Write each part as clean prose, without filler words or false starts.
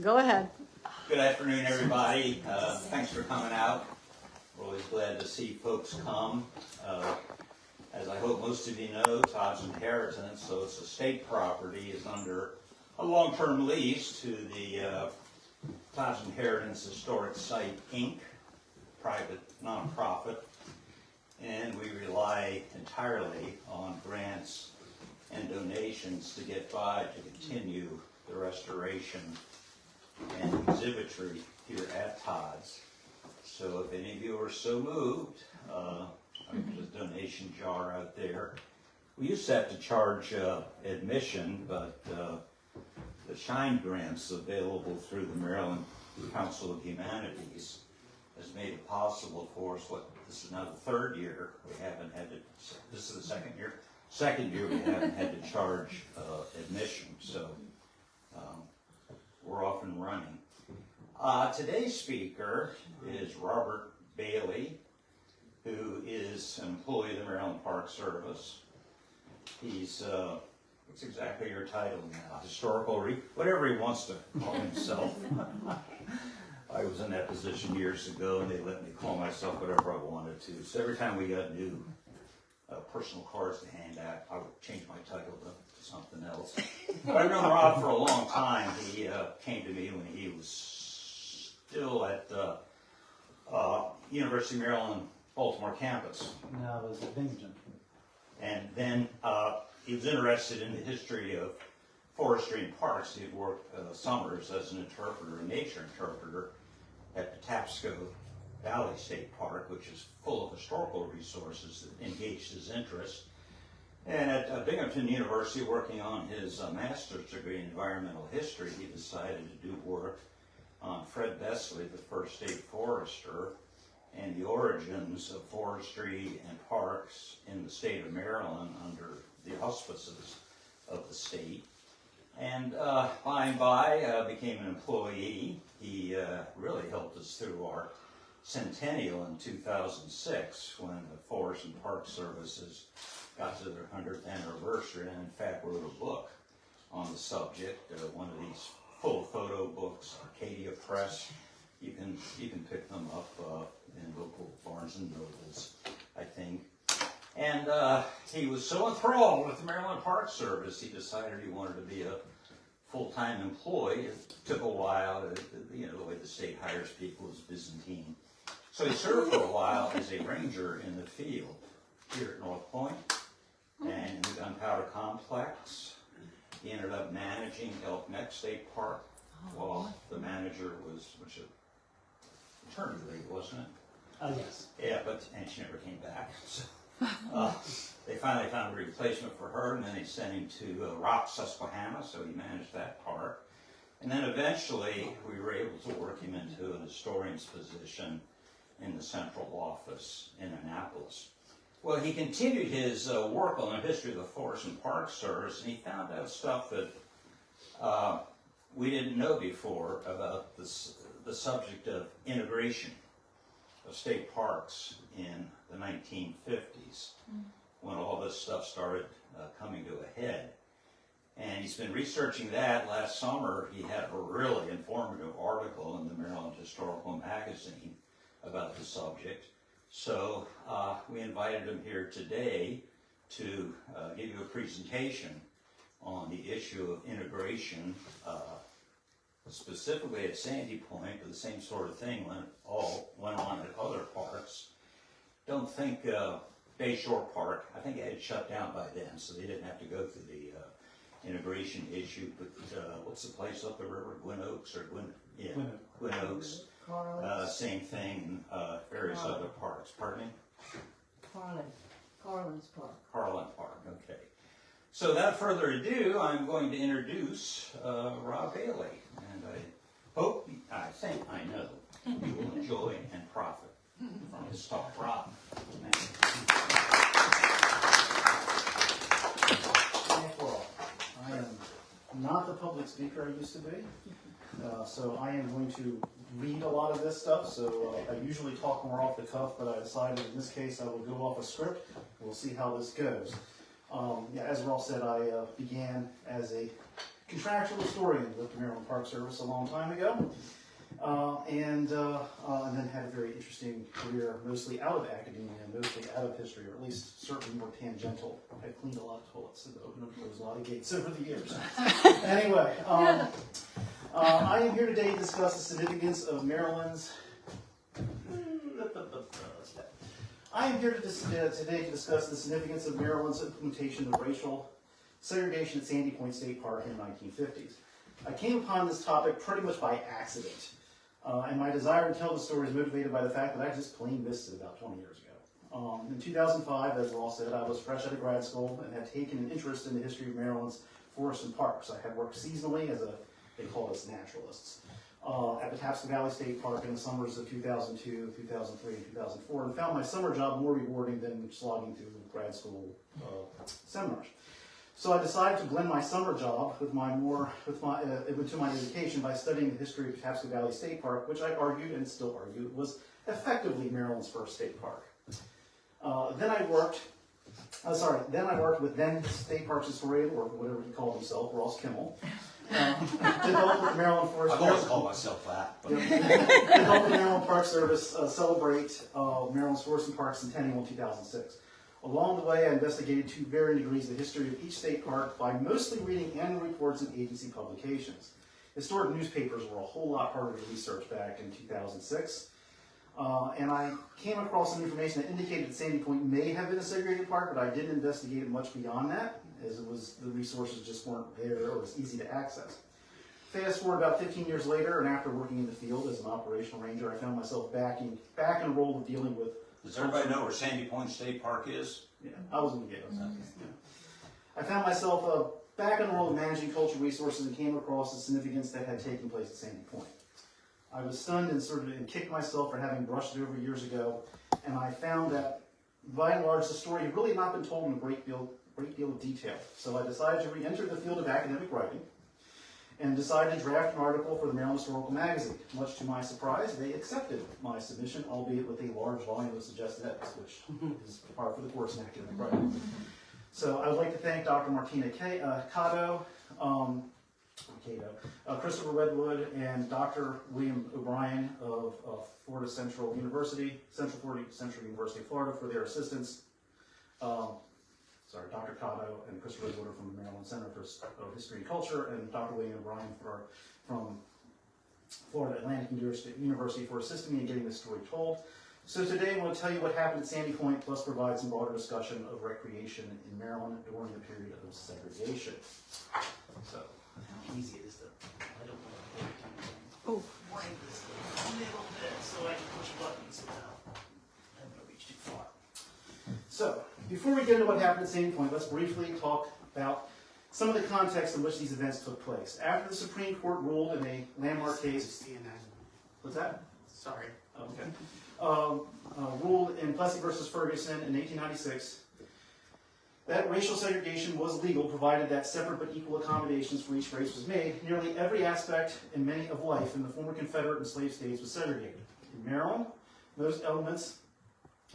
Go ahead. Good afternoon, everybody. Thanks for coming out. We're always glad to see folks come. As I hope most of you know, Todd's Inheritance, so it's a state property, is under a long-term lease to the Todd's Inheritance Historic Site, Inc., private nonprofit, and we rely entirely on grants and donations to get by to continue the restoration and exhibitry here at Todd's. So if any of you are so moved, there's a donation jar out there. We used to have to charge admission, but the Shine grants available through the Maryland Council of Humanities has made it possible for us. This is now the third year we haven't had to. This is the second year. Second year we haven't had to charge admission. So. We're off and running. Today's speaker is Robert Bailey, who is an employee of the Maryland Park Service. He's, what's exactly your title now? Historical, whatever he wants to call himself. I was in that position years ago, and they let me call myself whatever I wanted to. So every time we got new personal cards to hand out, I would change my title to something else. But I've known Rob for a long time. He came to me when he was still at University of Maryland, Baltimore campus. No, it was at Binghamton. And then he was interested in the history of forestry and parks. He had worked summers as an interpreter, a nature interpreter, at Patapsco Valley State Park, which is full of historical resources that engaged his interest. And at Binghamton University, working on his master's degree in environmental history, he decided to do work on Fred Besley, the first state forester, and the origins of forestry and parks in the state of Maryland under the auspices of the state. And by and by, became an employee. He really helped us through our centennial in 2006 when the Forest and Park Services got to their 100th anniversary, and in fact wrote a book on the subject, one of these full photo books, Arcadia Press. You can pick them up in local Barnes and Nobles, I think. And he was so enthralled with the Maryland Park Service, he decided he wanted to be a full-time employee. It took a while. The way the state hires people is Byzantine. So he served for a while as a ranger in the field here at North Point and the Gunpowder Complex. He ended up managing Elk Neck State Park while the manager was, maternity leave, wasn't it? Yes. Yeah, and she never came back. So, they finally found a replacement for her, and then they sent him to Rock, Susquehanna, so he managed that park. And then eventually we were able to work him into an historian's position in the central office in Annapolis. Well, he continued his work on the history of the Forest and Park Service, and he found out stuff that we didn't know before about the subject of integration of state parks in the 1950s, when all this stuff started coming to a head. And he's been researching that. Last summer, he had a really informative article in the Maryland Historical Magazine about the subject. So we invited him here today to give you a presentation on the issue of integration, specifically at Sandy Point, but the same sort of thing went on at other parks. Don't think Bayshore Park, I think it had shut down by then, so they didn't have to go through the integration issue, but what's the place up the river, Gwynn Oaks, or Gwynn Oaks. Same thing in various other parks. Pardon me? Carlin's Park. Carlin Park, okay. So without further ado, I'm going to introduce Robb Bailey. And I think I know you will enjoy and profit from his talk. Robb. I am not the public speaker I used to be, so I am going to read a lot of this stuff. So I usually talk more off the cuff, but I decided in this case I will go off a script. We'll see how this goes. As Rob said, I began as a contractual historian with the Maryland Park Service a long time ago, and then had a very interesting career, mostly out of academia, mostly out of history, or at least certainly more tangential. I've cleaned a lot of toilets and opened and closed a lot of gates over the years. Anyway, I am here today to discuss the significance of Maryland's. I am here today to discuss the significance of Maryland's implementation of racial segregation at Sandy Point State Park in the 1950s. I came upon this topic pretty much by accident, and my desire to tell the story is motivated by the fact that I just plain missed it about 20 years ago. In 2005, as Ross said, I was fresh out of grad school and had taken an interest in the history of Maryland's forests and parks. I had worked seasonally as they call us naturalists, at the Patapsco Valley State Park in the summers of 2002, 2003, and 2004, and found my summer job more rewarding than slogging through grad school seminars. So I decided to blend my summer job with my education by studying the history of Patapsco Valley State Park, which I argued and still argue was effectively Maryland's first state park. Then I worked with then State Parks historian, or whatever he called himself, Ross Kimmel. Developed with the Maryland Forest. I've always called myself that. But. Developed with the Maryland Park Service celebrate Maryland's Forests and Parks Centennial in 2006. Along the way, I investigated to varying degrees the history of each state park by mostly reading annual reports and agency publications. Historic newspapers were a whole lot harder to research back in 2006. And I came across some information that indicated that Sandy Point may have been a segregated park, but I didn't investigate it much beyond that, as the resources just weren't there or as easy to access. Fast forward about 15 years later, and after working in the field as an operational ranger, I found myself back in a role of dealing with. Does everybody know where Sandy Point State Park is? Yeah, I was going to get it. Yeah. I found myself back in the role of managing cultural resources and came across the significance that had taken place at Sandy Point. I was stunned and kicked myself for having brushed it over years ago, and I found that, by and large, the story had really not been told in a great deal of detail. So I decided to re-enter the field of academic writing and decided to draft an article for the Maryland Historical Magazine. Much to my surprise, they accepted my submission, albeit with a large volume of suggested edits, which is par for the course in academic writing. So I would like to thank Dr. Martina Cotto, Christopher Redwood, and Dr. William O'Brien of Florida Central University of Florida for their assistance. Dr. Cotto and Christopher Redwood from the Maryland Center for History and Culture, and Dr. William O'Brien from Florida Atlantic University for assisting me in getting this story told. So today I'm going to tell you what happened at Sandy Point, plus provide some broader discussion of recreation in Maryland during the period of segregation. So, how easy it is to, I don't want to wind this a little bit so I can push buttons without having to reach too far. So, before we get into what happened at Sandy Point, let's briefly talk about some of the context in which these events took place. After the Supreme Court ruled in a landmark case, what's that? Sorry. Okay. Ruled in Plessy versus Ferguson in 1896 that racial segregation was legal, provided that separate but equal accommodations for each race was made. Nearly every aspect and many of life in the former Confederate and slave states was segregated. In Maryland, most elements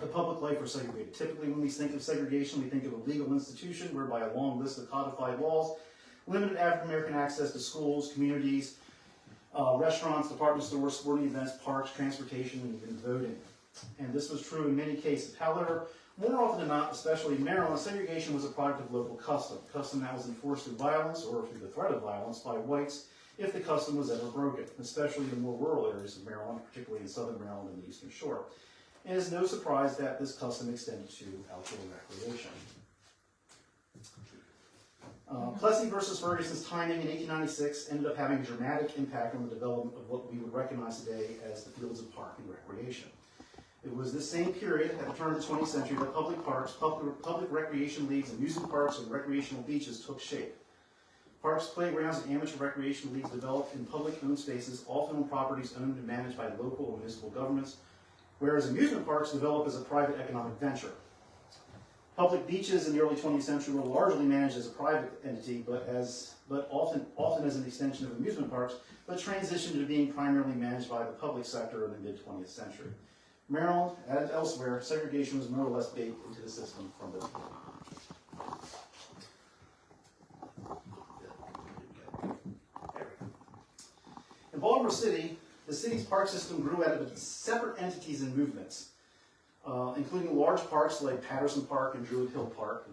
of public life were segregated. Typically, when we think of segregation, we think of a legal institution whereby a long list of codified laws limited African American access to schools, communities, restaurants, department stores, sporting events, parks, transportation, and even voting. And this was true in many cases. However, more often than not, especially in Maryland, segregation was a product of local custom that was enforced through violence or through the threat of violence by whites if the custom was ever broken, especially in more rural areas of Maryland, particularly in southern Maryland and the Eastern Shore. And it's no surprise that this custom extended to outdoor recreation. Plessy versus Ferguson's timing in 1896 ended up having a dramatic impact on the development of what we would recognize today as the fields of park and recreation. It was this same period, at the turn of the 20th century, that public parks, public recreation leagues, amusement parks, and recreational beaches took shape. Parks, playgrounds, and amateur recreation leagues developed in public-owned spaces, often on properties owned and managed by local or municipal governments, whereas amusement parks developed as a private economic venture. Public beaches in the early 20th century were largely managed as a private entity, but often as an extension of amusement parks, but transitioned to being primarily managed by the public sector in the mid-20th century. Maryland, as elsewhere, segregation was more or less baked into the system from the beginning. In Baltimore City, the city's park system grew out of separate entities and movements, including large parks like Patterson Park and Druid Hill Park.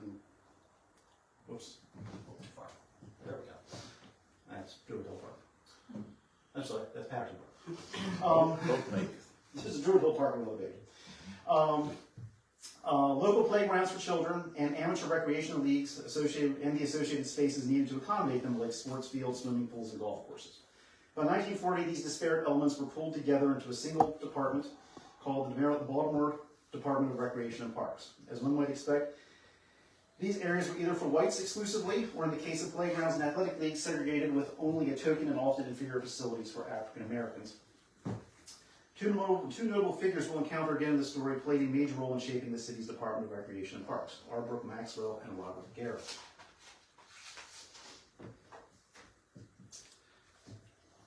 Whoops, too far. There we go. That's Druid Hill Park. I'm sorry, that's Patterson Park. This is Druid Hill Park in Little Baby. Local playgrounds for children and amateur recreational leagues associated and the associated spaces needed to accommodate them, like sports fields, swimming pools, and golf courses. By 1940, these disparate elements were pulled together into a single department called the Baltimore Department of Recreation and Parks. As one might expect, these areas were either for whites exclusively, or in the case of playgrounds and athletic leagues, segregated with only a token and often inferior facilities for African Americans. Two notable figures we'll encounter again in the story played a major role in shaping the city's Department of Recreation and Parks: R. Brooke Maxwell and Robert Garrett.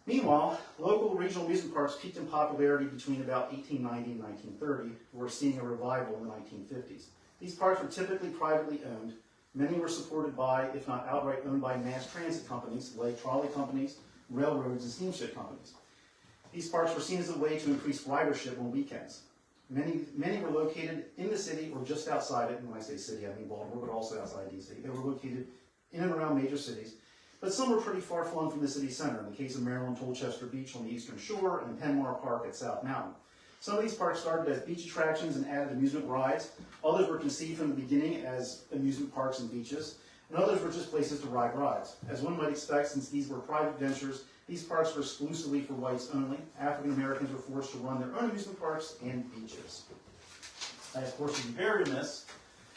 Meanwhile, local regional amusement parks peaked in popularity between about 1890 and 1930, before seeing a revival in the 1950s. These parks were typically privately owned. Many were supported by, if not outright owned by, mass transit companies like trolley companies, railroads, and steamship companies. These parks were seen as a way to increase ridership on weekends. Many were located in the city or just outside it, and when I say city, I mean Baltimore, but also outside D.C. They were located in and around major cities, but some were pretty far flung from the city center. In the case of Maryland, Colchester Beach on the eastern shore, and Penmar Park at South Mountain. Some of these parks started as beach attractions and added amusement rides. Others were conceived from the beginning as amusement parks and beaches, and others were just places to ride rides. As one might expect, since these were private ventures, these parks were exclusively for whites only. African Americans were forced to run their own amusement parks and beaches. I, of course, would be very remiss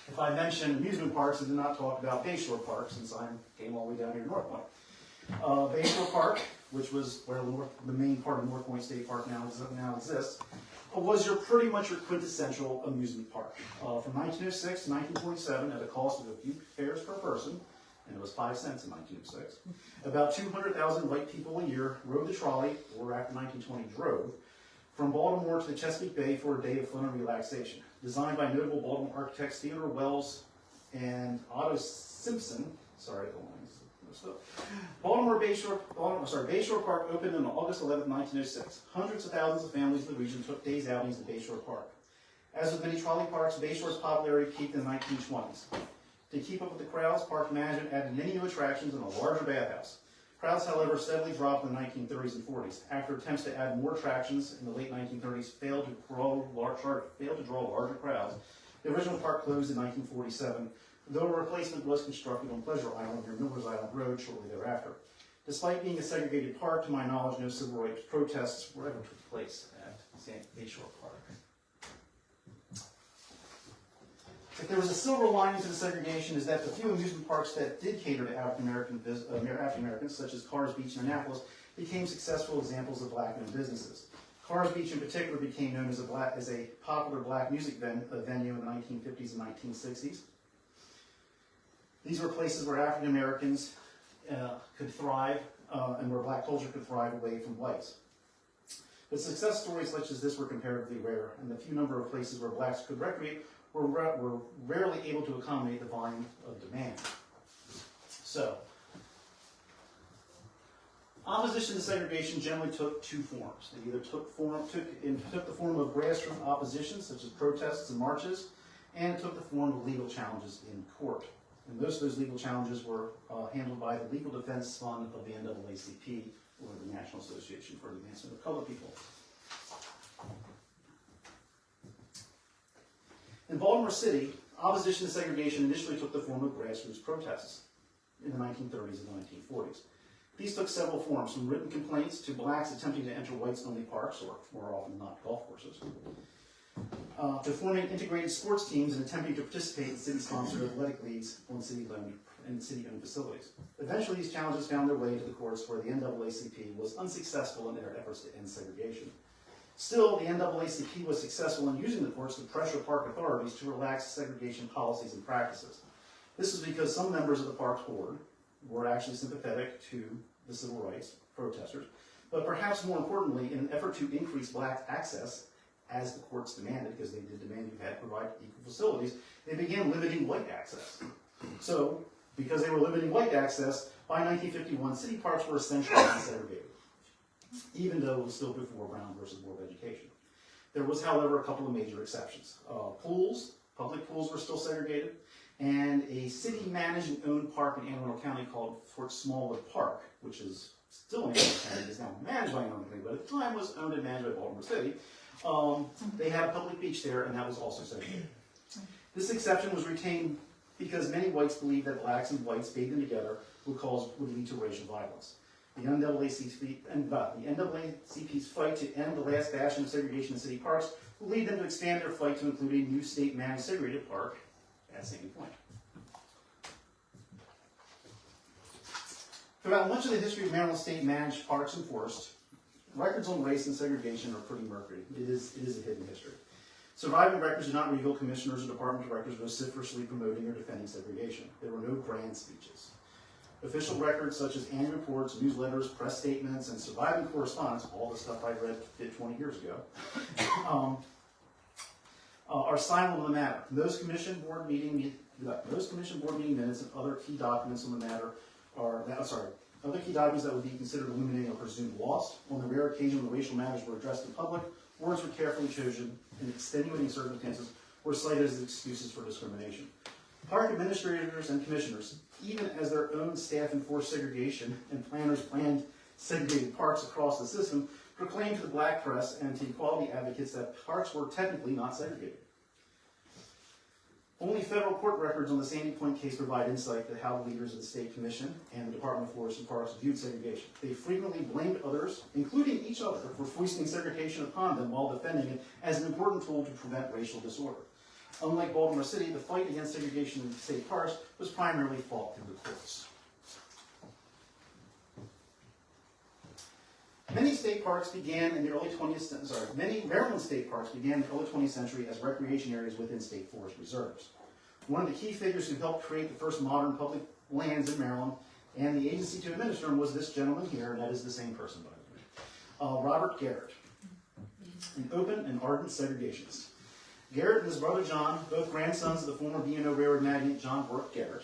if I mentioned amusement parks and did not talk about Bayshore Park, since I came all the way down here to North Point. Bayshore Park, which was where the main part of North Point State Park now exists, was pretty much your quintessential amusement park. From 1906 to 1947, at a cost of a few fares per person, and it was 5 cents in 1906, about 200,000 white people a year rode the trolley, or after 1920 drove, from Baltimore to the Chesapeake Bay for a day of fun and relaxation. Designed by notable Baltimore architects Theodore Wells and Otto Simpson, Bayshore Park opened on August 11, 1906. Hundreds of thousands of families in the region took days outings at Bayshore Park. As with many trolley parks, Bayshore's popularity peaked in the 1920s. To keep up with the crowds, park management added many new attractions and a larger bathhouse. Crowds, however, steadily dropped in the 1930s and 40s. After attempts to add more attractions in the late 1930s failed to draw larger crowds, the original park closed in 1947, though a replacement was constructed on Pleasure Island near Miller's Island Road shortly thereafter. Despite being a segregated park, to my knowledge, no civil rights protests were ever took place at Bayshore Park. If there was a silver lining to the segregation, is that the few amusement parks that did cater to African Americans, such as Carr's Beach in Annapolis, became successful examples of black-owned businesses. Carr's Beach, in particular, became known as a popular black music venue in the 1950s and 1960s. These were places where African Americans could thrive and where black culture could thrive away from whites. But success stories such as this were comparatively rare, and the few number of places where blacks could recreate were rarely able to accommodate the volume of demand. So, opposition to segregation generally took two forms. They either took the form of grassroots opposition, such as protests and marches, and it took the form of legal challenges in court. And most of those legal challenges were handled by the Legal Defense Fund of the NAACP, or the National Association for the Advancement of Colored People. In Baltimore City, opposition to segregation initially took the form of grassroots protests in the 1930s and 1940s. These took several forms, from written complaints to blacks attempting to enter whites-only parks, or more often not golf courses, to forming integrated sports teams and attempting to participate in city-sponsored athletic leagues on city-owned facilities. Eventually, these challenges found their way to the courts, where the NAACP was unsuccessful in their efforts to end segregation. Still, the NAACP was successful in using the courts to pressure park authorities to relax segregation policies and practices. This is because some members of the parks board were actually sympathetic to the civil rights protesters, but perhaps more importantly, in an effort to increase black access, as the courts demanded, because they did demand you had to provide equal facilities, they began limiting white access. So, because they were limiting white access, by 1951, city parks were essentially desegregated. even though it was still before Brown versus Board of Education. There was, however, a couple of major exceptions. Public pools were still segregated, and a city-managed and owned park in Anne Arundel County called Fort Smallwood Park, which is still in Anne Arundel County, is now managed by Anne Arundel County, but at the time was owned and managed by Baltimore City. They had a public beach there, and that was also segregated. This exception was retained because many whites believed that blacks and whites bathing together would lead to racial violence. The NAACP's fight to end the last bastion of segregation in city parks will lead them to expand their fight to include a new state-managed segregated park at Sandy Point. Throughout much of the history of Maryland state-managed parks and forests, records on race and segregation are pretty murky. It is a hidden history. Surviving records do not reveal commissioners or department directors vociferously promoting or defending segregation. There were no grand speeches. Official records such as annual reports, newsletters, press statements, and surviving correspondence, all the stuff I read 20 years ago, are silent on the matter. Those commission board meeting minutes and other key documents on the matter other key documents that would be considered illuminating or presumed lost. On the rare occasion when racial matters were addressed in public, words were carefully chosen, and extenuating circumstances were cited as excuses for discrimination. Park administrators and commissioners, even as their own staff enforced segregation and planners planned segregated parks across the system, proclaimed to the black press and to equality advocates that parks were technically not segregated. Only federal court records on the Sandy Point case provide insight to how the leaders of the State Commission and the Department of Forests and Parks viewed segregation. They frequently blamed others, including each other, for foisting segregation upon them while defending it as an important tool to prevent racial disorder. Unlike Baltimore City, the fight against segregation in state parks was primarily fought through the courts. Many Maryland state parks began in the early 20th century as recreation areas within state forest reserves. One of the key figures who helped create the first modern public lands in Maryland and the agency to administer them was this gentleman here, and that is the same person, by the way, Robert Garrett, an open and ardent segregationist. Garrett and his brother John, both grandsons of the former B&O Railroad magnate John Burke Garrett,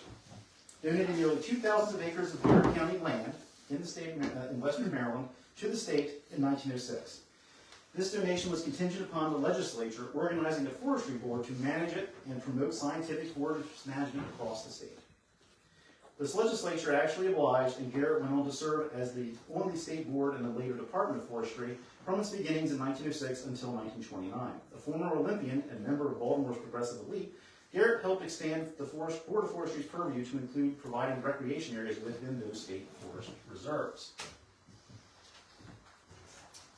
donated nearly 2,000 acres of Garrett County land in the state in western Maryland to the state in 1906. This donation was contingent upon the legislature organizing a forestry board to manage it and promote scientific forest management across the state. This legislature actually obliged, and Garrett went on to serve as on the state board and the later Department of Forestry from its beginnings in 1906 until 1929. A former Olympian and member of Baltimore's progressive elite, Garrett helped expand the Board of Forestry's purview to include providing recreation areas within those state forest reserves.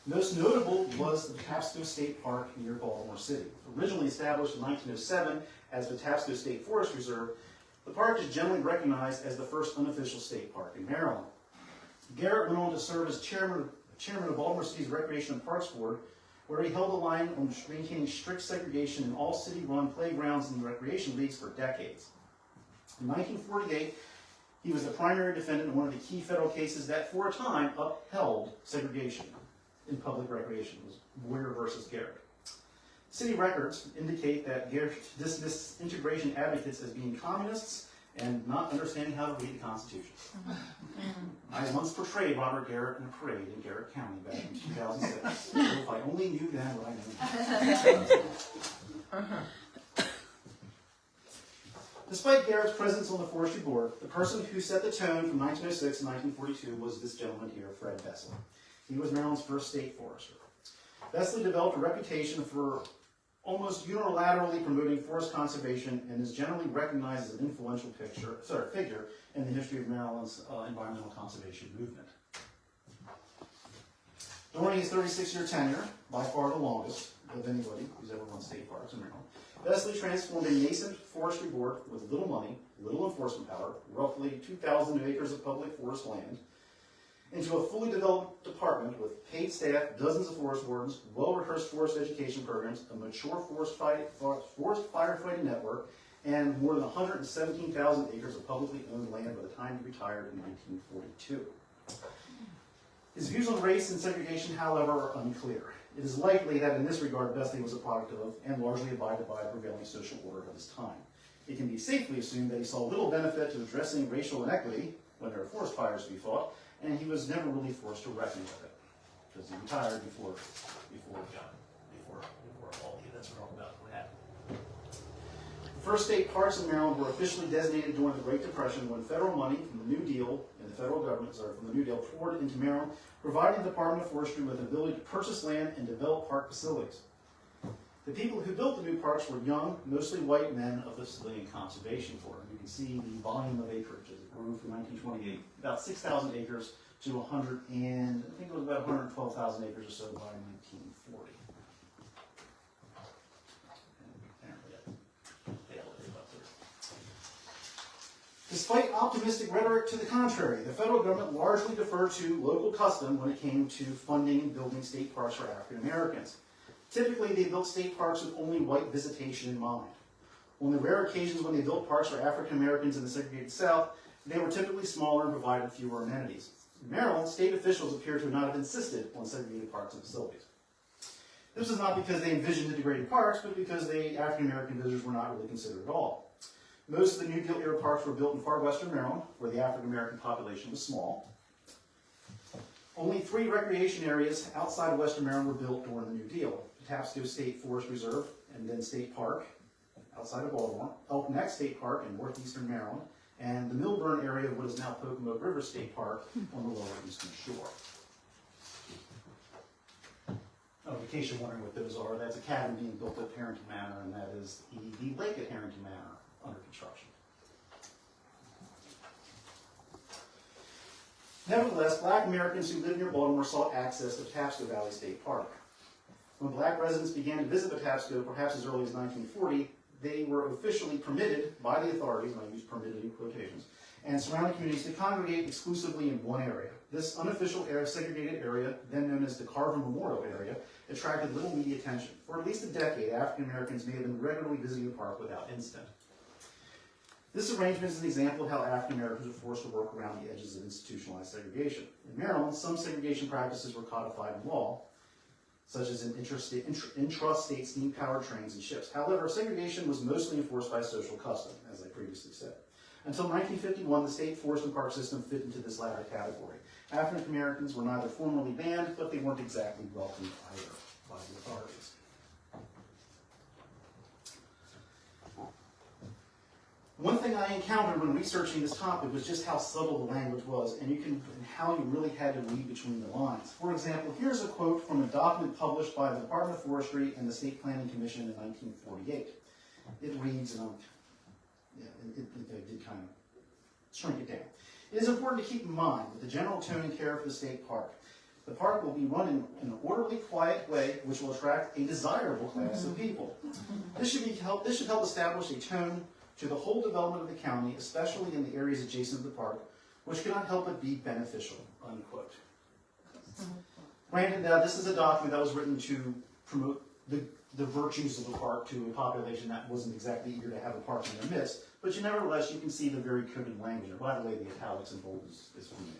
Most notable was the Patapsco State Park near Baltimore City. Originally established in 1907 as the Patapsco State Forest Reserve, the park is generally recognized as the first unofficial state park in Maryland. Garrett went on to serve as chairman of Baltimore City's Recreation and Parks Board, where he held the line on maintaining strict segregation in all city-run playgrounds and recreation leagues for decades. In 1948, he was the primary defendant in one of the key federal cases that, for a time, upheld segregation in public recreation. It was Boyer versus Garrett. City records indicate that Garrett dismissed integration advocates as being communists and not understanding how to read the Constitution. I once portrayed Robert Garrett in a parade in Garrett County back in 2006. So if I only knew then what I know. Despite Garrett's presence on the forestry board, the person who set the tone from 1906 to 1942 was this gentleman here, Fred Besley. He was Maryland's first state forester. Besley developed a reputation for almost unilaterally promoting forest conservation and is generally recognized as an influential figure in the history of Maryland's environmental conservation movement. During his 36-year tenure, by far the longest of anybody who's ever run state parks in Maryland, Besley transformed a nascent forestry board with little money, little enforcement power, roughly 2,000 acres of public forest land, into a fully developed department with paid staff, dozens of forest wardens, well-rehearsed forest education programs, a mature forest firefighting network, and more than 117,000 acres of publicly owned land by the time he retired in 1942. His views on race and segregation, however, are unclear. It is likely that in this regard, Besley was a product of and largely abided by the prevailing social order of his time. It can be safely assumed that he saw little benefit to addressing racial inequity when there are forest fires to be fought, and he was never really forced to reckon with it. because he retired before all the events we're all about to happen. The first state parks in Maryland were officially designated during the Great Depression when federal money from the New Deal and the federal government, from the New Deal poured into Maryland, providing the Department of Forestry with the ability to purchase land and develop park facilities. The people who built the new parks were young, mostly white men of the Civilian Conservation Corps. You can see the volume of acreage as it grew from 1928, about 6,000 acres to 100 and I think it was about 112,000 acres or so by 1940. Despite optimistic rhetoric to the contrary, the federal government largely deferred to local custom when it came to funding and building state parks for African Americans. Typically, they built state parks with only white visitation in mind. On the rare occasions when they built parks for African Americans in the segregated South, they were typically smaller and provided fewer amenities. In Maryland, state officials appear to not have insisted on segregated parks and facilities. This was not because they envisioned integrated parks, but because African American visitors were not really considered at all. Most of the New Deal era parks were built in far western Maryland, where the African American population was small. Only 3 recreation areas outside of western Maryland were built during the New Deal: Patapsco State Forest Reserve and then State Park outside of Baltimore, Elk Neck State Park in northeastern Maryland, and the Milburn area of what is now Pocomoke River State Park on the lower eastern shore. Oh, in case you're wondering what those are, that's a cabin being built at Harrington Manor, and that is the lake at Harrington Manor under construction. Nevertheless, black Americans who lived near Baltimore sought access to Patapsco Valley State Park. When black residents began to visit Patapsco, perhaps as early as 1940, they were officially permitted by the authorities, and I use permitted in quotations, and surrounding communities to congregate exclusively in one area. This unofficial segregated area, then known as the Carver Memorial Area, attracted little media attention. For at least a decade, African Americans may have been regularly visiting the park without incident. This arrangement is an example of how African Americans were forced to work around the edges of institutionalized segregation. In Maryland, some segregation practices were codified in law, such as in intrastate steam-powered trains and ships. However, segregation was mostly enforced by social custom, as I previously said. Until 1951, the state forest and park system fit into this latter category. African Americans were neither formally banned, but they weren't exactly welcomed either by the authorities. One thing I encountered when researching this topic was just how subtle the language was, and how you really had to read between the lines. For example, here's a quote from a document published by the Department of Forestry and the State Planning Commission in 1948. It reads, and I did kind of shrink it down. It is important to keep in mind that the general tone and care for the state park. The park will be run in an orderly, quiet way, which will attract a desirable class of people. This should help establish a tone to the whole development of the county, especially in the areas adjacent to the park, which cannot help but be beneficial, unquote. Granted, this is a document that was written to promote the virtues of the park to a population that wasn't exactly eager to have a park in their midst, but nevertheless, you can see the very coded language. And by the way, the italics and bold is for me.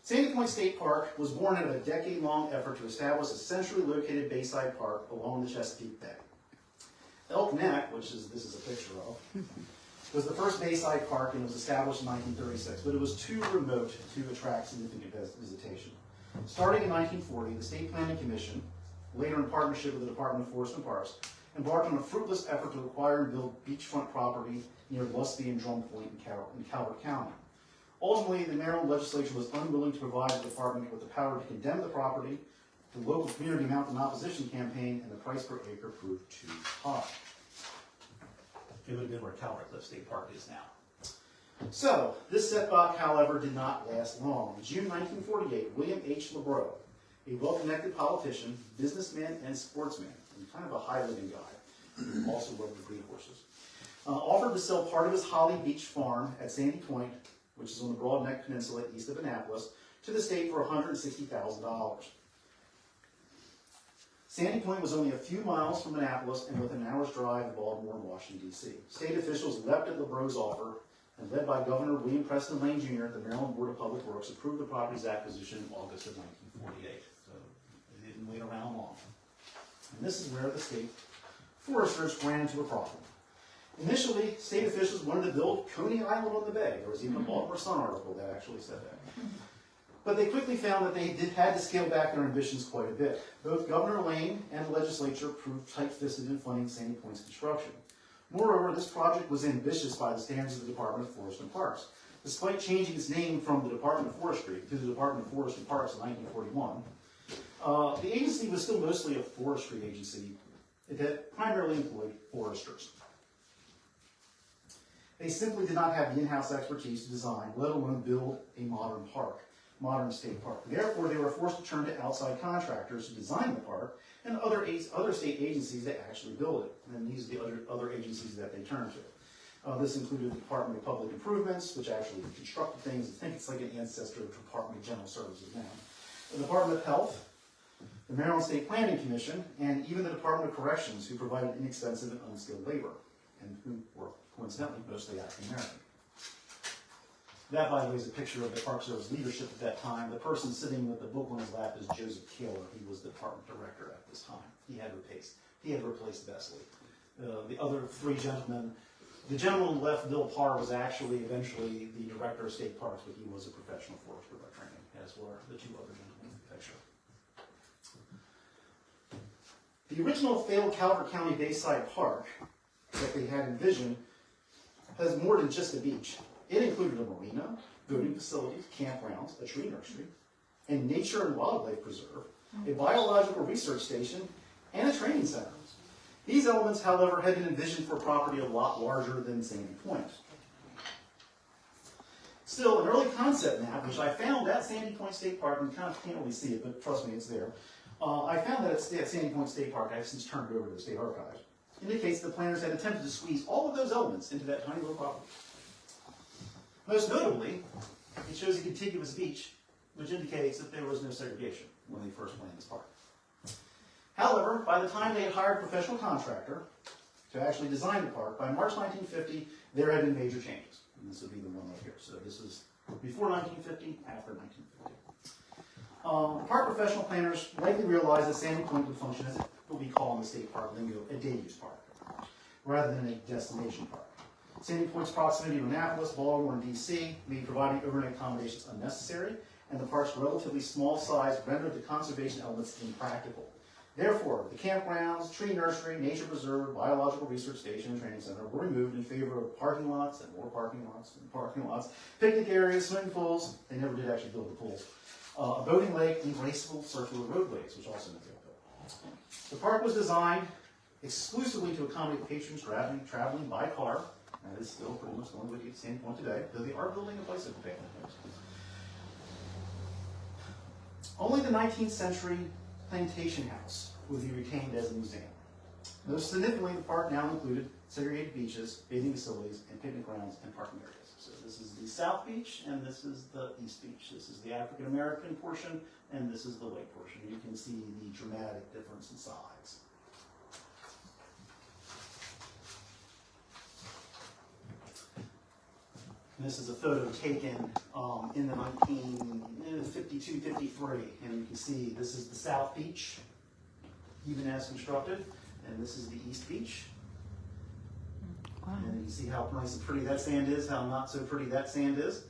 Sandy Point State Park was born out of a decade-long effort to establish a centrally located bayside park along the Chesapeake Bay. Elk Neck, which this is a picture of, was the first bayside park and was established in 1936, but it was too remote to attract significant visitation. Starting in 1940, the State Planning Commission, later in partnership with the Department of Forest and Parks, embarked on a fruitless effort to acquire and build beachfront property near Lusby and Drum Point in Calvert County. Ultimately, the Maryland legislature was unwilling to provide the department with the power to condemn the property. The local community mounted an opposition campaign, and the price per acre proved too high. It would have been where Calvert Cliff State Park is now. So, this setback, however, did not last long. In June 1948, William H. LeBreau, a well-connected politician, businessman, and sportsman, and kind of a high-living guy, also loved the breed horses, offered to sell part of his Holly Beach farm at Sandy Point, which is on the Broad Neck Peninsula east of Annapolis, to the state for $160,000. Sandy Point was only a few miles from Annapolis and within an hour's drive of Baltimore and Washington, D.C. State officials leapt at LeBreau's offer, and led by Governor William Preston Lane, Jr., the Maryland Board of Public Works approved the property's acquisition in August of 1948. So they didn't wait around long. And this is where the state foresters ran into a problem. Initially, state officials wanted to build Coney Island on the Bay. There was even a Baltimore Sun article that actually said that. But they quickly found that they had to scale back their ambitions quite a bit. Both Governor Lane and the legislature proved tight-fisted in funding Sandy Point's construction. Moreover, this project was ambitious by the standards of the Department of Forest and Parks. Despite changing its name from the Department of Forestry to the Department of Forest and Parks in 1941, the agency was still mostly a forestry agency that primarily employed foresters. They simply did not have the in-house expertise to design, let alone build a modern state park. Therefore, they were forced to turn to outside contractors to design the park and other state agencies that actually build it. And these are the other agencies that they turned to. This included the Department of Public Improvements, which actually constructed things. I think it's like an ancestor of the Department of General Services now. The Department of Health, the Maryland State Planning Commission, and even the Department of Corrections, who provided inexpensive and unskilled labor, and who were coincidentally mostly African American. That, by the way, is a picture of the Park Service leadership at that time. The person sitting with the book on his lap is Joseph Kaler. He was the department director at this time. He had replaced Besley. The other three gentlemen, the gentleman on the left, Bill Parr, was actually eventually the director of state parks, but he was a professional forester by training, as were the two other gentlemen in the picture. The original failed Calvert County Bayside Park that they had envisioned has more than just a beach. It included a marina, boating facilities, campgrounds, a tree nursery, a nature and wildlife preserve, a biological research station, and a training center. These elements, however, had been envisioned for property a lot larger than Sandy Point. Still, an early concept map, which I found at Sandy Point State Park, and you kind of can't really see it, but trust me, it's there. I found that at Sandy Point State Park, I've since turned it over to the State Archives, indicates the planners had attempted to squeeze all of those elements into that tiny little property. Most notably, it shows a contiguous beach, which indicates that there was no segregation when they first planned this park. However, by the time they had hired a professional contractor to actually design the park, by March 1950, there had been major changes. And this would be the one right here. So this is before 1950, after 1950. The park professional planners likely realized that Sandy Point would function as what we call in the state park lingo a day-use park, rather than a destination park. Sandy Point's proximity to Annapolis, Baltimore, and D.C. made providing overnight accommodations unnecessary, and the park's relatively small size rendered the conservation elements impractical. Therefore, the campgrounds, tree nursery, nature preserve, biological research station, and training center were removed in favor of parking lots and more parking lots and parking lots, picnic areas, swimming pools. They never did actually build the pools. A boating lake, and graceful circular roadways, which also never got built. The park was designed exclusively to accommodate patrons traveling by car. That is still pretty much the only way to get to Sandy Point today, though they are building a bicycle path. Only the 19th century plantation house would be retained as a museum. Most significantly, the park now included segregated beaches, bathing facilities, and picnic grounds and parking areas. So this is the South Beach, and this is the East Beach. This is the African American portion, and this is the white portion. You can see the dramatic difference in size. And this is a photo taken in the 1952, 53, and you can see this is the South Beach, even as constructed, and this is the East Beach. Wow. And you can see how nice and pretty that sand is, how not so pretty that sand is.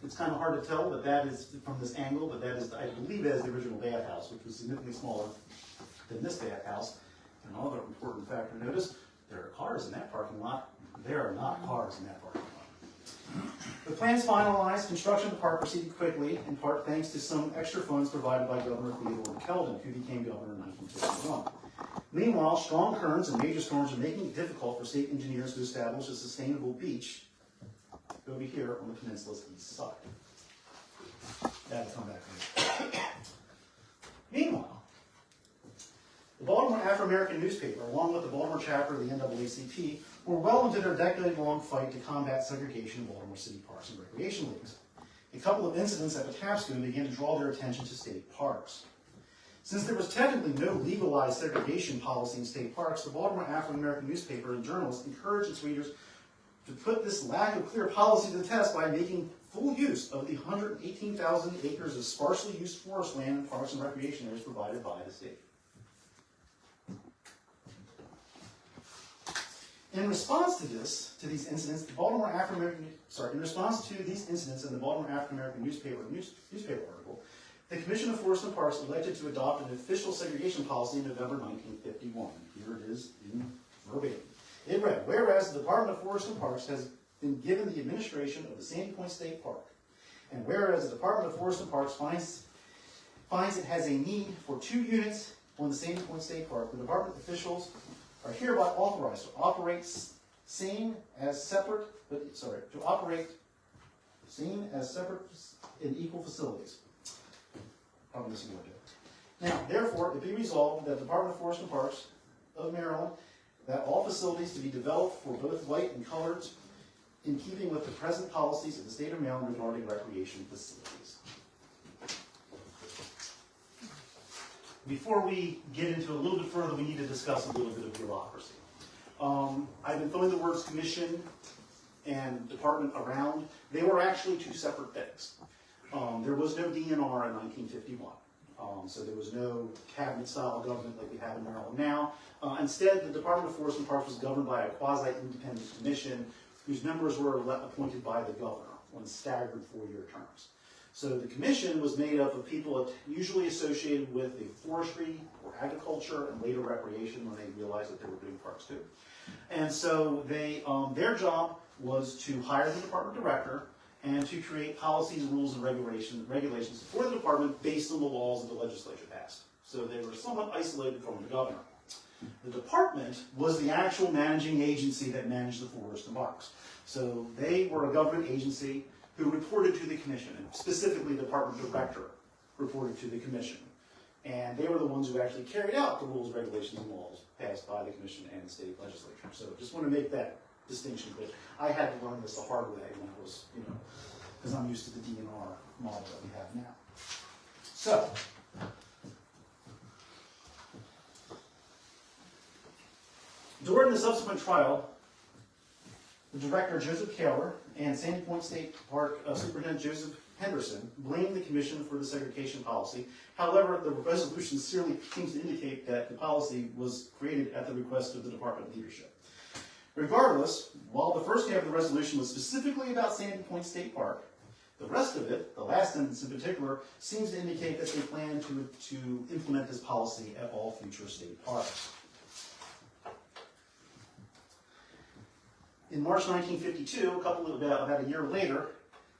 It's kind of hard to tell, but that is from this angle, but that is, I believe, that is the original bathhouse, which was significantly smaller than this bathhouse. And another important factor, notice, there are cars in that parking lot. There are not cars in that parking lot. The plans finalized, construction of the park proceeded quickly, in part thanks to some extra funds provided by Governor Theodore Keldon, who became governor in 1951. Meanwhile, strong currents and major storms are making it difficult for state engineers to establish a sustainable beach over here on the peninsula's east side. That'll come back later. Meanwhile, the Baltimore Afro-American newspaper, along with the Baltimore chapter of the NAACP, were well into their decade-long fight to combat segregation in Baltimore City parks and recreation leagues. A couple of incidents at the Tapstone began to draw their attention to state parks. Since there was technically no legalized segregation policy in state parks, the Baltimore Afro-American newspaper and journalists encouraged its readers to put this lack of clear policy to the test by making full use of the 118,000 acres of sparsely used forest land and parks and recreation areas provided by the state. In response to these incidents, the Baltimore in response to these incidents in the Baltimore African-American newspaper article, the Commission of Forests and Parks elected to adopt an official segregation policy in November 1951. Here it is in verbatim. It read, whereas the Department of Forests and Parks has been given the administration of the Sandy Point State Park, and whereas the Department of Forests and Parks finds it has a need for 2 units on the Sandy Point State Park, the department officials are hereby authorized to operate same as separate and equal facilities. Probably missing a word there. Now, therefore, it be resolved that the Department of Forests and Parks of Maryland, that all facilities to be developed for both white and colored in keeping with the present policies of the state of Maryland regarding recreation facilities. Before we get into a little bit further, we need to discuss a little bit of bureaucracy. I've been throwing the words commission and department around. They were actually 2 separate things. There was no DNR in 1951. So there was no cabinet-style government like we have in Maryland now. Instead, the Department of Forests and Parks was governed by a quasi-independent commission whose members were appointed by the governor on staggered 4-year terms. So the commission was made up of people usually associated with the forestry or agriculture and later recreation when they realized that they were doing parks too. And so they, their job was to hire the department director and to create policies, rules, and regulations for the department based on the laws that the legislature passed. So they were somewhat isolated from the governor. The department was the actual managing agency that managed the forest and parks. So they were a government agency who reported to the commission, and specifically the department director reported to the commission. And they were the ones who actually carried out the rules, regulations, and laws passed by the commission and the state legislature. So just want to make that distinction clear. I had to learn this the hard way when I was, because I'm used to the DNR model that we have now. So, during the subsequent trial, the director, Joseph Kaler, and Sandy Point State Park Superintendent Joseph Henderson blamed the commission for the segregation policy. However, the resolution sincerely seems to indicate that the policy was created at the request of the department leadership. Regardless, while the first half of the resolution was specifically about Sandy Point State Park, the rest of it, the last sentence in particular, seems to indicate that they plan to implement this policy at all future state parks. In March 1952, about a year later,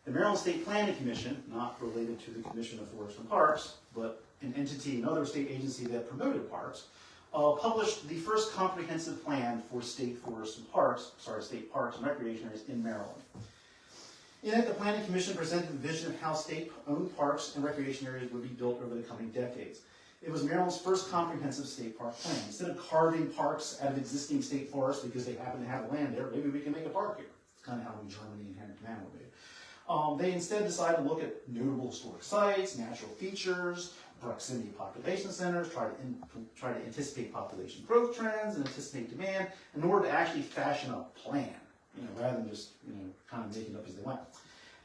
the Maryland State Planning Commission, not related to the Commission of Forests and Parks, but an entity, another state agency that promoted parks, published the first comprehensive plan for state forests and parks, state parks and recreation areas in Maryland. In it, the Planning Commission presented the vision of how state-owned parks and recreation areas would be built over the coming decades. It was Maryland's first comprehensive state park plan. Instead of carving parks out of existing state forests because they happen to have land there, maybe we can make a park here. It's kind of how Germany and Henry Command made. They instead decided to look at notable historic sites, natural features, proximity population centers, try to anticipate population growth trends and anticipate demand in order to actually fashion a plan, rather than just kind of making it up as they went.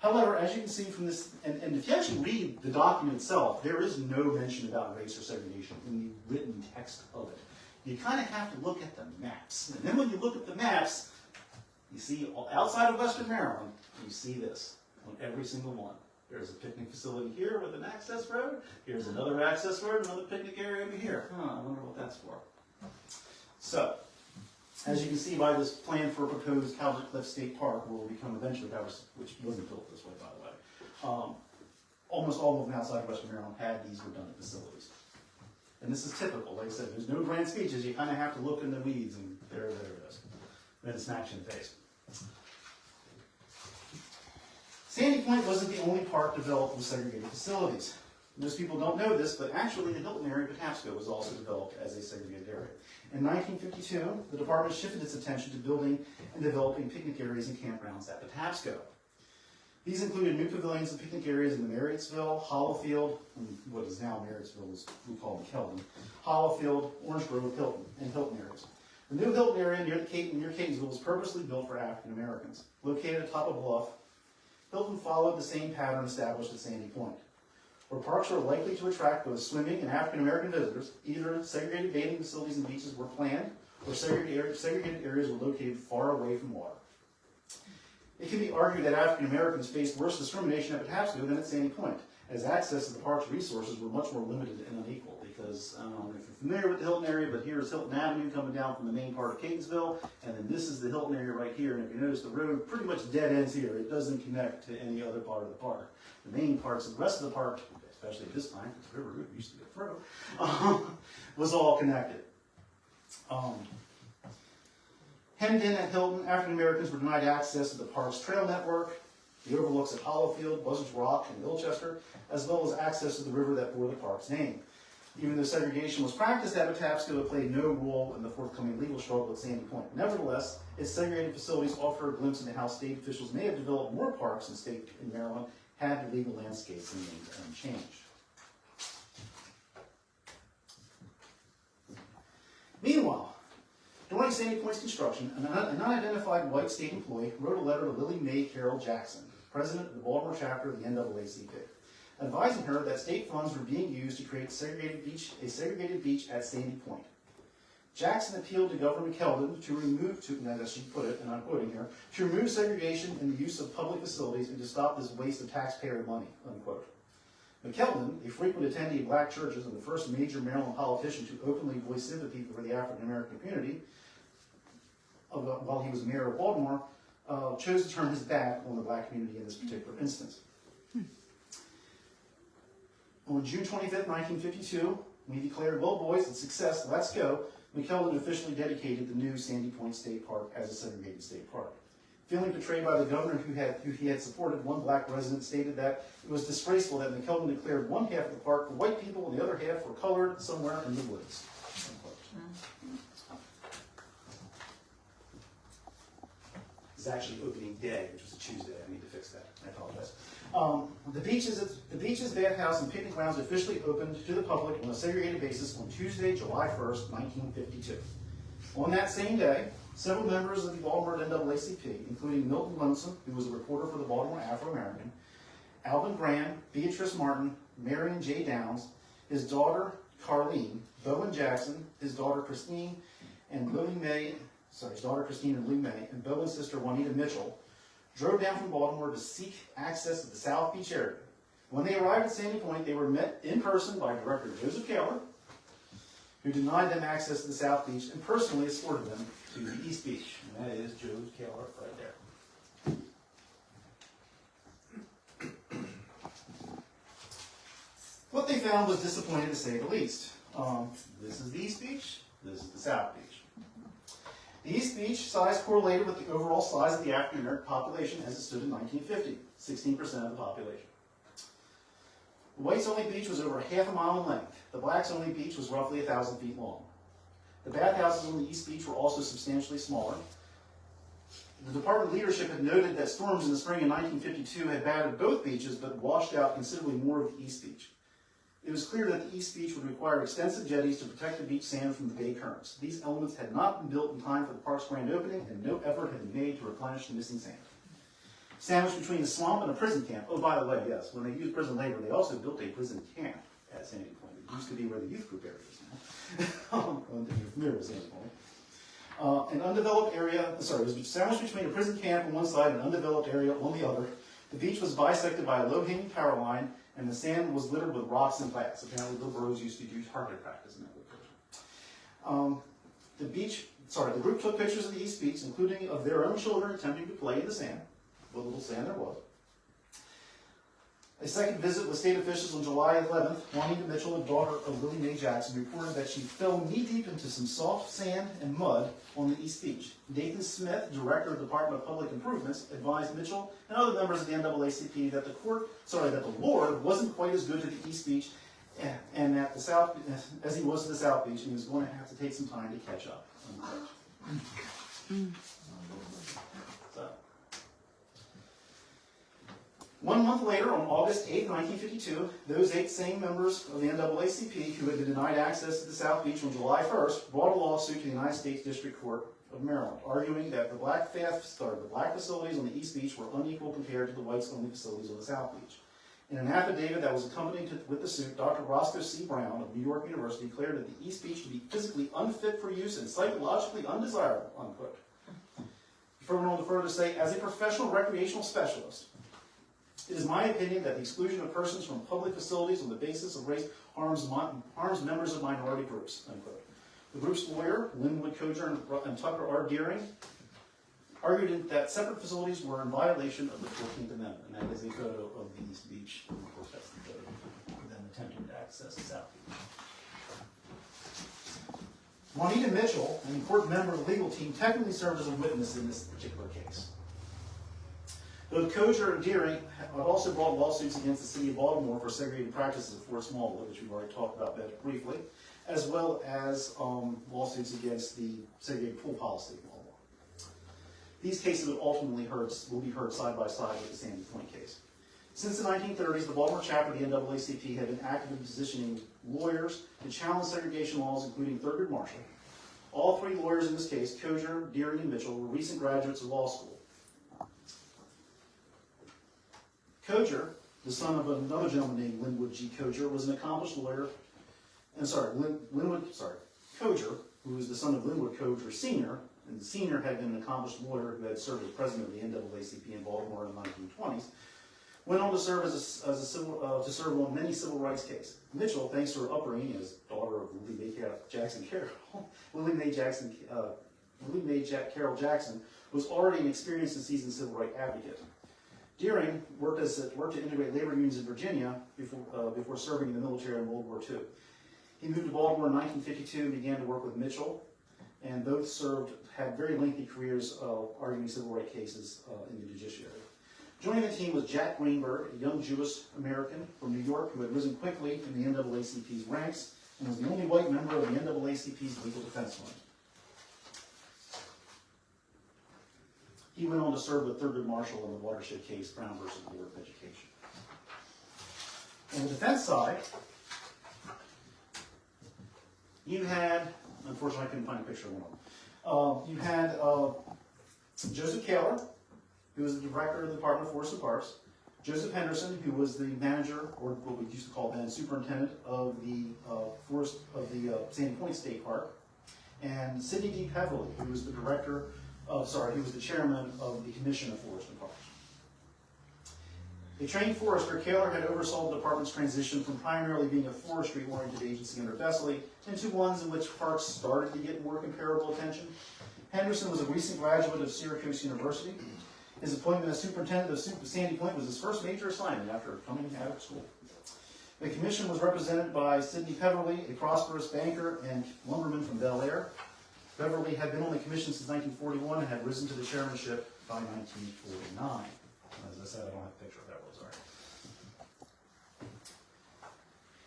However, as you can see from this, and if you actually read the document itself, there is no mention about race or segregation in the written text of it. You kind of have to look at the maps. And then when you look at the maps, you see outside of Western Maryland, you see this on every single one. There's a picnic facility here with an access road. Here's another access road, another picnic area over here. I wonder what that's for. So, as you can see by this plan for a proposed Calvert Cliff State Park, will become eventually which wasn't built this way, by the way. Almost all of them outside of Western Maryland had these redundant facilities. And this is typical. Like I said, there's no grand speeches. You kind of have to look in the weeds, and there it is. Then it smacks you in the face. Sandy Point wasn't the only park developed with segregated facilities. Most people don't know this, but actually the Hilton area of Patapsco was also developed as a segregated area. In 1952, the department shifted its attention to building and developing picnic areas and campgrounds at Patapsco. These included new pavilions and picnic areas in the Marriottsville, Hollowfield, and what is now Marriottsville is we call them Kelvin, Hollowfield, Orange Grove, Hilton, and Hilton areas. The new Hilton area near Catonsville was purposely built for African Americans. Located atop a bluff, Hilton followed the same pattern established at Sandy Point. Where parks were likely to attract both swimming and African American visitors, either segregated bathing facilities and beaches were planned, where segregated areas were located far away from water. It can be argued that African Americans faced worse discrimination at Patapsco than at Sandy Point, as access to the park's resources were much more limited and unequal. Because I don't know if you're familiar with the Hilton area, but here's Hilton Avenue coming down from the main part of Catonsville, and then this is the Hilton area right here. And if you notice, the road pretty much dead ends here. It doesn't connect to any other part of the park. The main parts, the rest of the park, especially at this time, because River Road used to go through, was all connected. Hemmed in at Hilton, African Americans were denied access to the park's trail network, the overlooks at Hollowfield, Buzzards Rock, and Ilchester, as well as access to the river that bore the park's name. Even though segregation was practiced at Patapsco, it played no role in the forthcoming legal struggle at Sandy Point. Nevertheless, its segregated facilities offer a glimpse into how state officials may have developed more parks in Maryland had the legal landscape remained unchanged. Meanwhile, during Sandy Point's construction, an unidentified white state employee wrote a letter to Lily Mae Carroll Jackson, president of the Baltimore chapter of the NAACP, advising her that state funds were being used to create a segregated beach at Sandy Point. Jackson appealed to Governor McKeldin to remove, as she put it, and I'm quoting here, to remove segregation in the use of public facilities and to stop this waste of taxpayer money, unquote. McKeldin, a frequent attendee of black churches and the first major Maryland politician to openly voice sympathy for the African American community, while he was mayor of Baltimore, chose to turn his back on the black community in this particular instance. On June 25th, 1952, when he declared, "Well, boys, it's success, let's go," McKeldin officially dedicated the new Sandy Point State Park as a segregated state park. Feeling betrayed by the governor who he had supported, one black resident stated that it was disgraceful that McKeldin declared one half of the park for white people and the other half for colored somewhere in the woods. It's actually opening day, which was a Tuesday. I need to fix that. I apologize. The beaches, bathhouse, and picnic grounds officially opened to the public on a segregated basis on Tuesday, July 1st, 1952. On that same day, several members of the Baltimore NAACP, including Milton Lonesome, who was a reporter for the Baltimore Afro-American, Alvin Graham, Beatrice Martin, Marion J. Downs, his daughter Carlene, Bowen Jackson, his daughter Christine, and his daughter Christine and Lou May, and Bowen's sister Juanita Mitchell, drove down from Baltimore to seek access to the South Beach area. When they arrived at Sandy Point, they were met in person by Director Joseph Kaler, who denied them access to the South Beach and personally escorted them to the East Beach. And that is Joe Kaler right there. What they found was disappointing to say the least. This is the East Beach, this is the South Beach. The East Beach size correlated with the overall size of the African American population as it stood in 1950, 16% of the population. The whites-only beach was over half a mile in length. The blacks-only beach was roughly 1,000 feet long. The bathhouses on the East Beach were also substantially smaller. The department leadership had noted that storms in the spring of 1952 had battered both beaches but washed out considerably more of the East Beach. It was clear that the East Beach would require extensive jetties to protect the beach sand from the bay currents. These elements had not been built in time for the park's grand opening, and no effort had been made to replenish the missing sand. Sandwiched between a swamp and a prison camp. Oh, by the way, yes, when they used prison labor, they also built a prison camp at Sandy Point. It used to be where the youth group area is now. I don't think you're familiar with Sandy Point. An undeveloped area, it was sandwiched between a prison camp on one side and an undeveloped area on the other. The beach was bisected by a low-hanging power line, and the sand was littered with rocks and glass. Apparently, the bros used to do target practice in that location. The group took pictures of the East Beach, including of their own children attempting to play in the sand, what little sand there was. A second visit with state officials on July 11th, Juanita Mitchell, the daughter of Lily Mae Jackson, reported that she fell knee-deep into some soft sand and mud on the East Beach. Nathan Smith, director of the Department of Public Improvements, advised Mitchell and other members of the NAACP that the Lord wasn't quite as good to the East Beach and that the South, as he was to the South Beach, and he was going to have to take some time to catch up. So. 1 month later, on August 8, 1952, those 8 same members of the NAACP who had been denied access to the South Beach on July 1st brought a lawsuit to the United States District Court of Maryland, arguing that the black facilities on the East Beach were unequal compared to the whites-only facilities on the South Beach. In an affidavit that was accompanied with the suit, Dr. Roscoe C. Brown of New York University declared that the East Beach to be physically unfit for use and psychologically undesirable, unquote. He went on to further say, as a professional recreational specialist, it is my opinion that the exclusion of persons from public facilities on the basis of race harms members of minority groups, unquote. The group's lawyer, Linwood Koger and Tucker R. Deering, argued that separate facilities were in violation of the 14th Amendment, and that is a photo of the East Beach. And of course, that's the photo of them attempting to access the South Beach. Juanita Mitchell, an important member of the legal team, technically served as a witness in this particular case. Both Koger and Deering have also brought lawsuits against the city of Baltimore for segregated practices at Fort Smallwood, which we've already talked about briefly, as well as lawsuits against the segregated pool policy in Baltimore. These cases will be heard side by side with the Sandy Point case. Since the 1930s, the Baltimore chapter of the NAACP had been active in positioning lawyers to challenge segregation laws, including Thurgood Marshall. All three lawyers in this case, Koger, Deering, and Mitchell, were recent graduates of law school. Koger, the son of another gentleman named Linwood G. Koger, was an accomplished lawyer. Koger, who was the son of Linwood Koger Sr., and the senior had been an accomplished lawyer who had served as president of the NAACP in Baltimore in the 1920s, went on to serve on many civil rights cases. Mitchell, thanks to her upbringing as daughter of Willie Mae Carroll Jackson, was already an experienced and seasoned civil rights advocate. Deering worked to integrate labor unions in Virginia before serving in the military in World War II. He moved to Baltimore in 1952 and began to work with Mitchell, and both had very lengthy careers arguing civil rights cases in the judiciary. Joining the team was Jack Greenberg, a young Jewish American from New York who had risen quickly in the NAACP's ranks and was the only white member of the NAACP's legal defense fund. He went on to serve with Thurgood Marshall in the watershed case, Brown versus Board of Education. On the defense side, you had, unfortunately I couldn't find a picture of one of them. You had Joseph Kaler, who was the director of the Department of Forests and Parks, Joseph Henderson, who was the manager, or what we used to call then superintendent of the Sandy Point State Park, and Sidney D. Peverly, who was the chairman of the Commission of Forests and Parks. A trained forester, Kaler had oversaw the department's transition from primarily being a forestry-oriented agency under Vesely into ones in which parks started to get more comparable attention. Henderson was a recent graduate of Syracuse University. His appointment as superintendent of Sandy Point was his first major assignment after coming out of school. The commission was represented by Sidney Peverly, a prosperous banker and lumberman from Bel Air. Peverly had been on the commission since 1941 and had risen to the chairmanship by 1949. As I said, I don't have a picture of Peverly, sorry.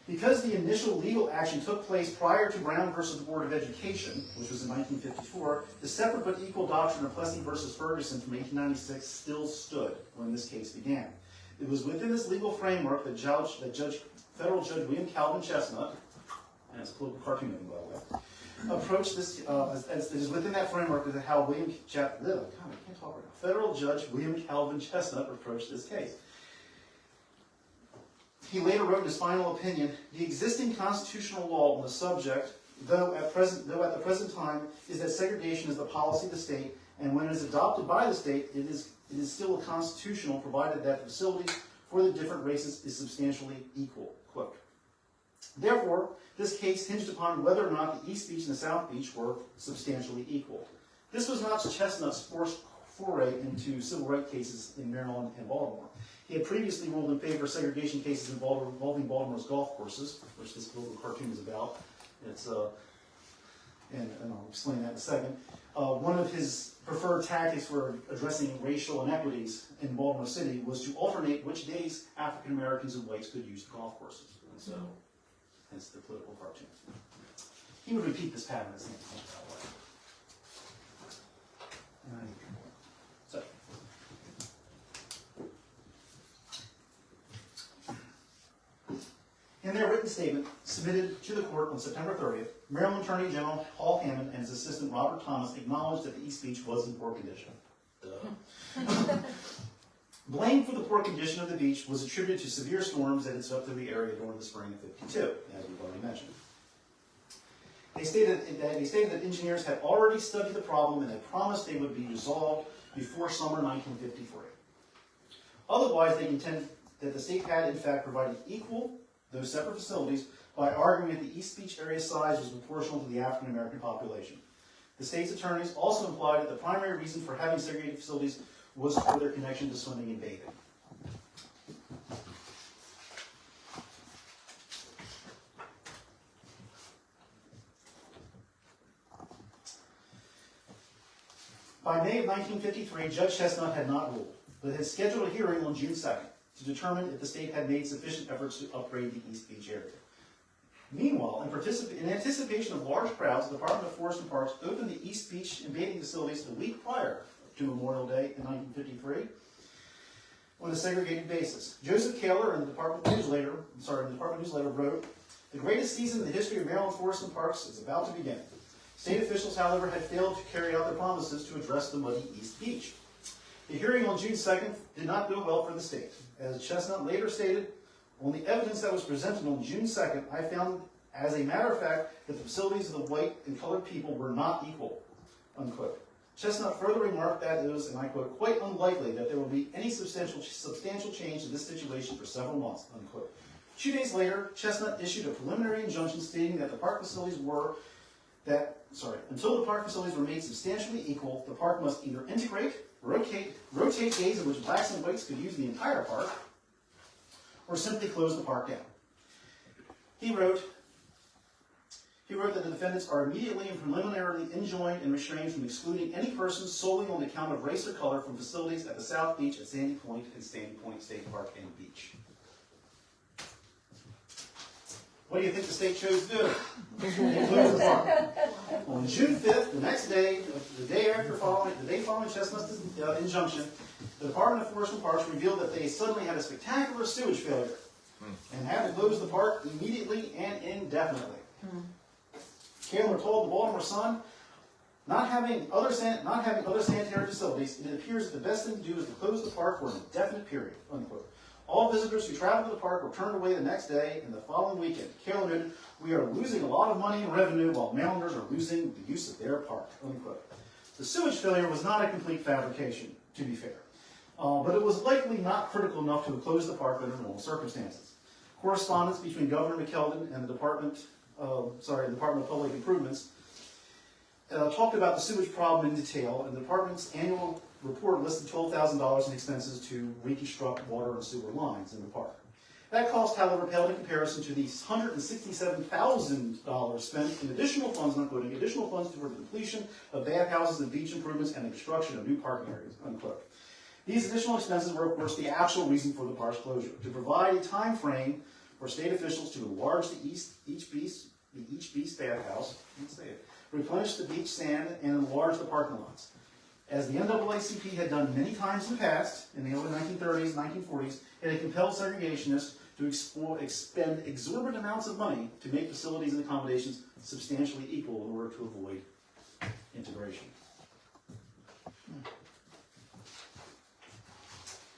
Because the initial legal action took place prior to Brown versus the Board of Education, which was in 1954, the separate but equal doctrine of Plessy versus Ferguson from 1896 still stood when this case began. It was within this legal framework that Federal Judge William Calvin Chestnut, and it's a political cartoon of him, by the way, approached this. It is within that framework that how Federal Judge William Calvin Chestnut approached this case. He later wrote in his final opinion, the existing constitutional law on the subject, though at the present time, is that segregation is the policy of the state, and when it is adopted by the state, it is still constitutional, provided that the facilities for the different races is substantially equal. Quote. Therefore, this case hinged upon whether or not the East Beach and the South Beach were substantially equal. This was not Chestnut's first foray into civil rights cases in Maryland and Baltimore. He had previously ruled in favor of segregation cases involving Baltimore's golf courses, which this little cartoon is about. And I'll explain that in a second. One of his preferred tactics for addressing racial inequities in Baltimore City was to alternate which days African Americans and whites could use the golf courses. And so, hence the political cartoon. He would repeat this pattern at Sandy Point, by the way. So. In their written statement submitted to the court on September 30th, Maryland Attorney General Paul Hammond and his assistant Robert Thomas acknowledged that the East Beach was in poor condition. Blame for the poor condition of the beach was attributed to severe storms that had swept through the area during the spring of '52, as we've already mentioned. They stated that engineers had already studied the problem and had promised they would be resolved before summer 1953. Otherwise, they contend that the state had, in fact, provided equal, though separate facilities, by arguing that the East Beach area size was proportional to the African American population. The state's attorneys also implied that the primary reason for having segregated facilities was for their connection to swimming and bathing. By May of 1953, Judge Chestnut had not ruled, but had scheduled a hearing on June 2nd to determine if the state had made sufficient efforts to upgrade the East Beach area. Meanwhile, in anticipation of large crowds, the Department of Forest and Parks opened the East Beach and bathing facilities the week prior to Memorial Day in 1953 on a segregated basis. Joseph Kaler in the Department Newsletter wrote, "The greatest season in the history of Maryland Forest and Parks is about to begin." State officials, however, had failed to carry out their promises to address the muddy East Beach. The hearing on June 2nd did not go well for the state. As Chestnut later stated, "On the evidence that was presented on June 2nd, I found, as a matter of fact, that the facilities of the white and colored people were not equal," unquote. Chestnut further remarked that it was, and I quote, "quite unlikely that there will be any substantial change in this situation for several months," unquote. 2 days later, Chestnut issued a preliminary injunction stating that until the park facilities were made substantially equal, the park must either integrate, rotate days in which blacks and whites could use the entire park, or simply close the park down. He wrote that the defendants are immediately and preliminarily enjoined and restrained from excluding any persons solely on account of race or color from facilities at the South Beach, at Sandy Point, and Sandy Point State Park and Beach. What do you think the state chose to do? They closed the park. On June 5th, the next day, the day following Chestnut's injunction, the Department of Forest and Parks revealed that they suddenly had a spectacular sewage failure and had to close the park immediately and indefinitely. Kaler told the Baltimore Sun, not having other sanitary facilities, it appears that the best thing to do is to close the park for an indefinite period, unquote. All visitors who traveled to the park were turned away the next day and the following weekend. Kaler noted, "We are losing a lot of money in revenue while Marylanders are losing the use of their park," unquote. The sewage failure was not a complete fabrication, to be fair, but it was likely not critical enough to have closed the park under normal circumstances. Correspondence between Governor McKeldin and the Department of Public Improvements talked about the sewage problem in detail, and the department's annual report listed $12,000 in expenses to reconstruct water and sewer lines in the park. That cost, however, paled in comparison to the $167,000 spent in additional funds, including additional funds toward the completion of bathhouses and beach improvements and the construction of new parking areas, unquote. These additional expenses were, of course, the actual reason for the park's closure, to provide a time frame for state officials to enlarge the each beach bathhouse, replenish the beach sand, and enlarge the parking lots. As the NAACP had done many times in the past, in the early 1930s, 1940s, it had compelled segregationists to expend exorbitant amounts of money to make facilities and accommodations substantially equal in order to avoid integration.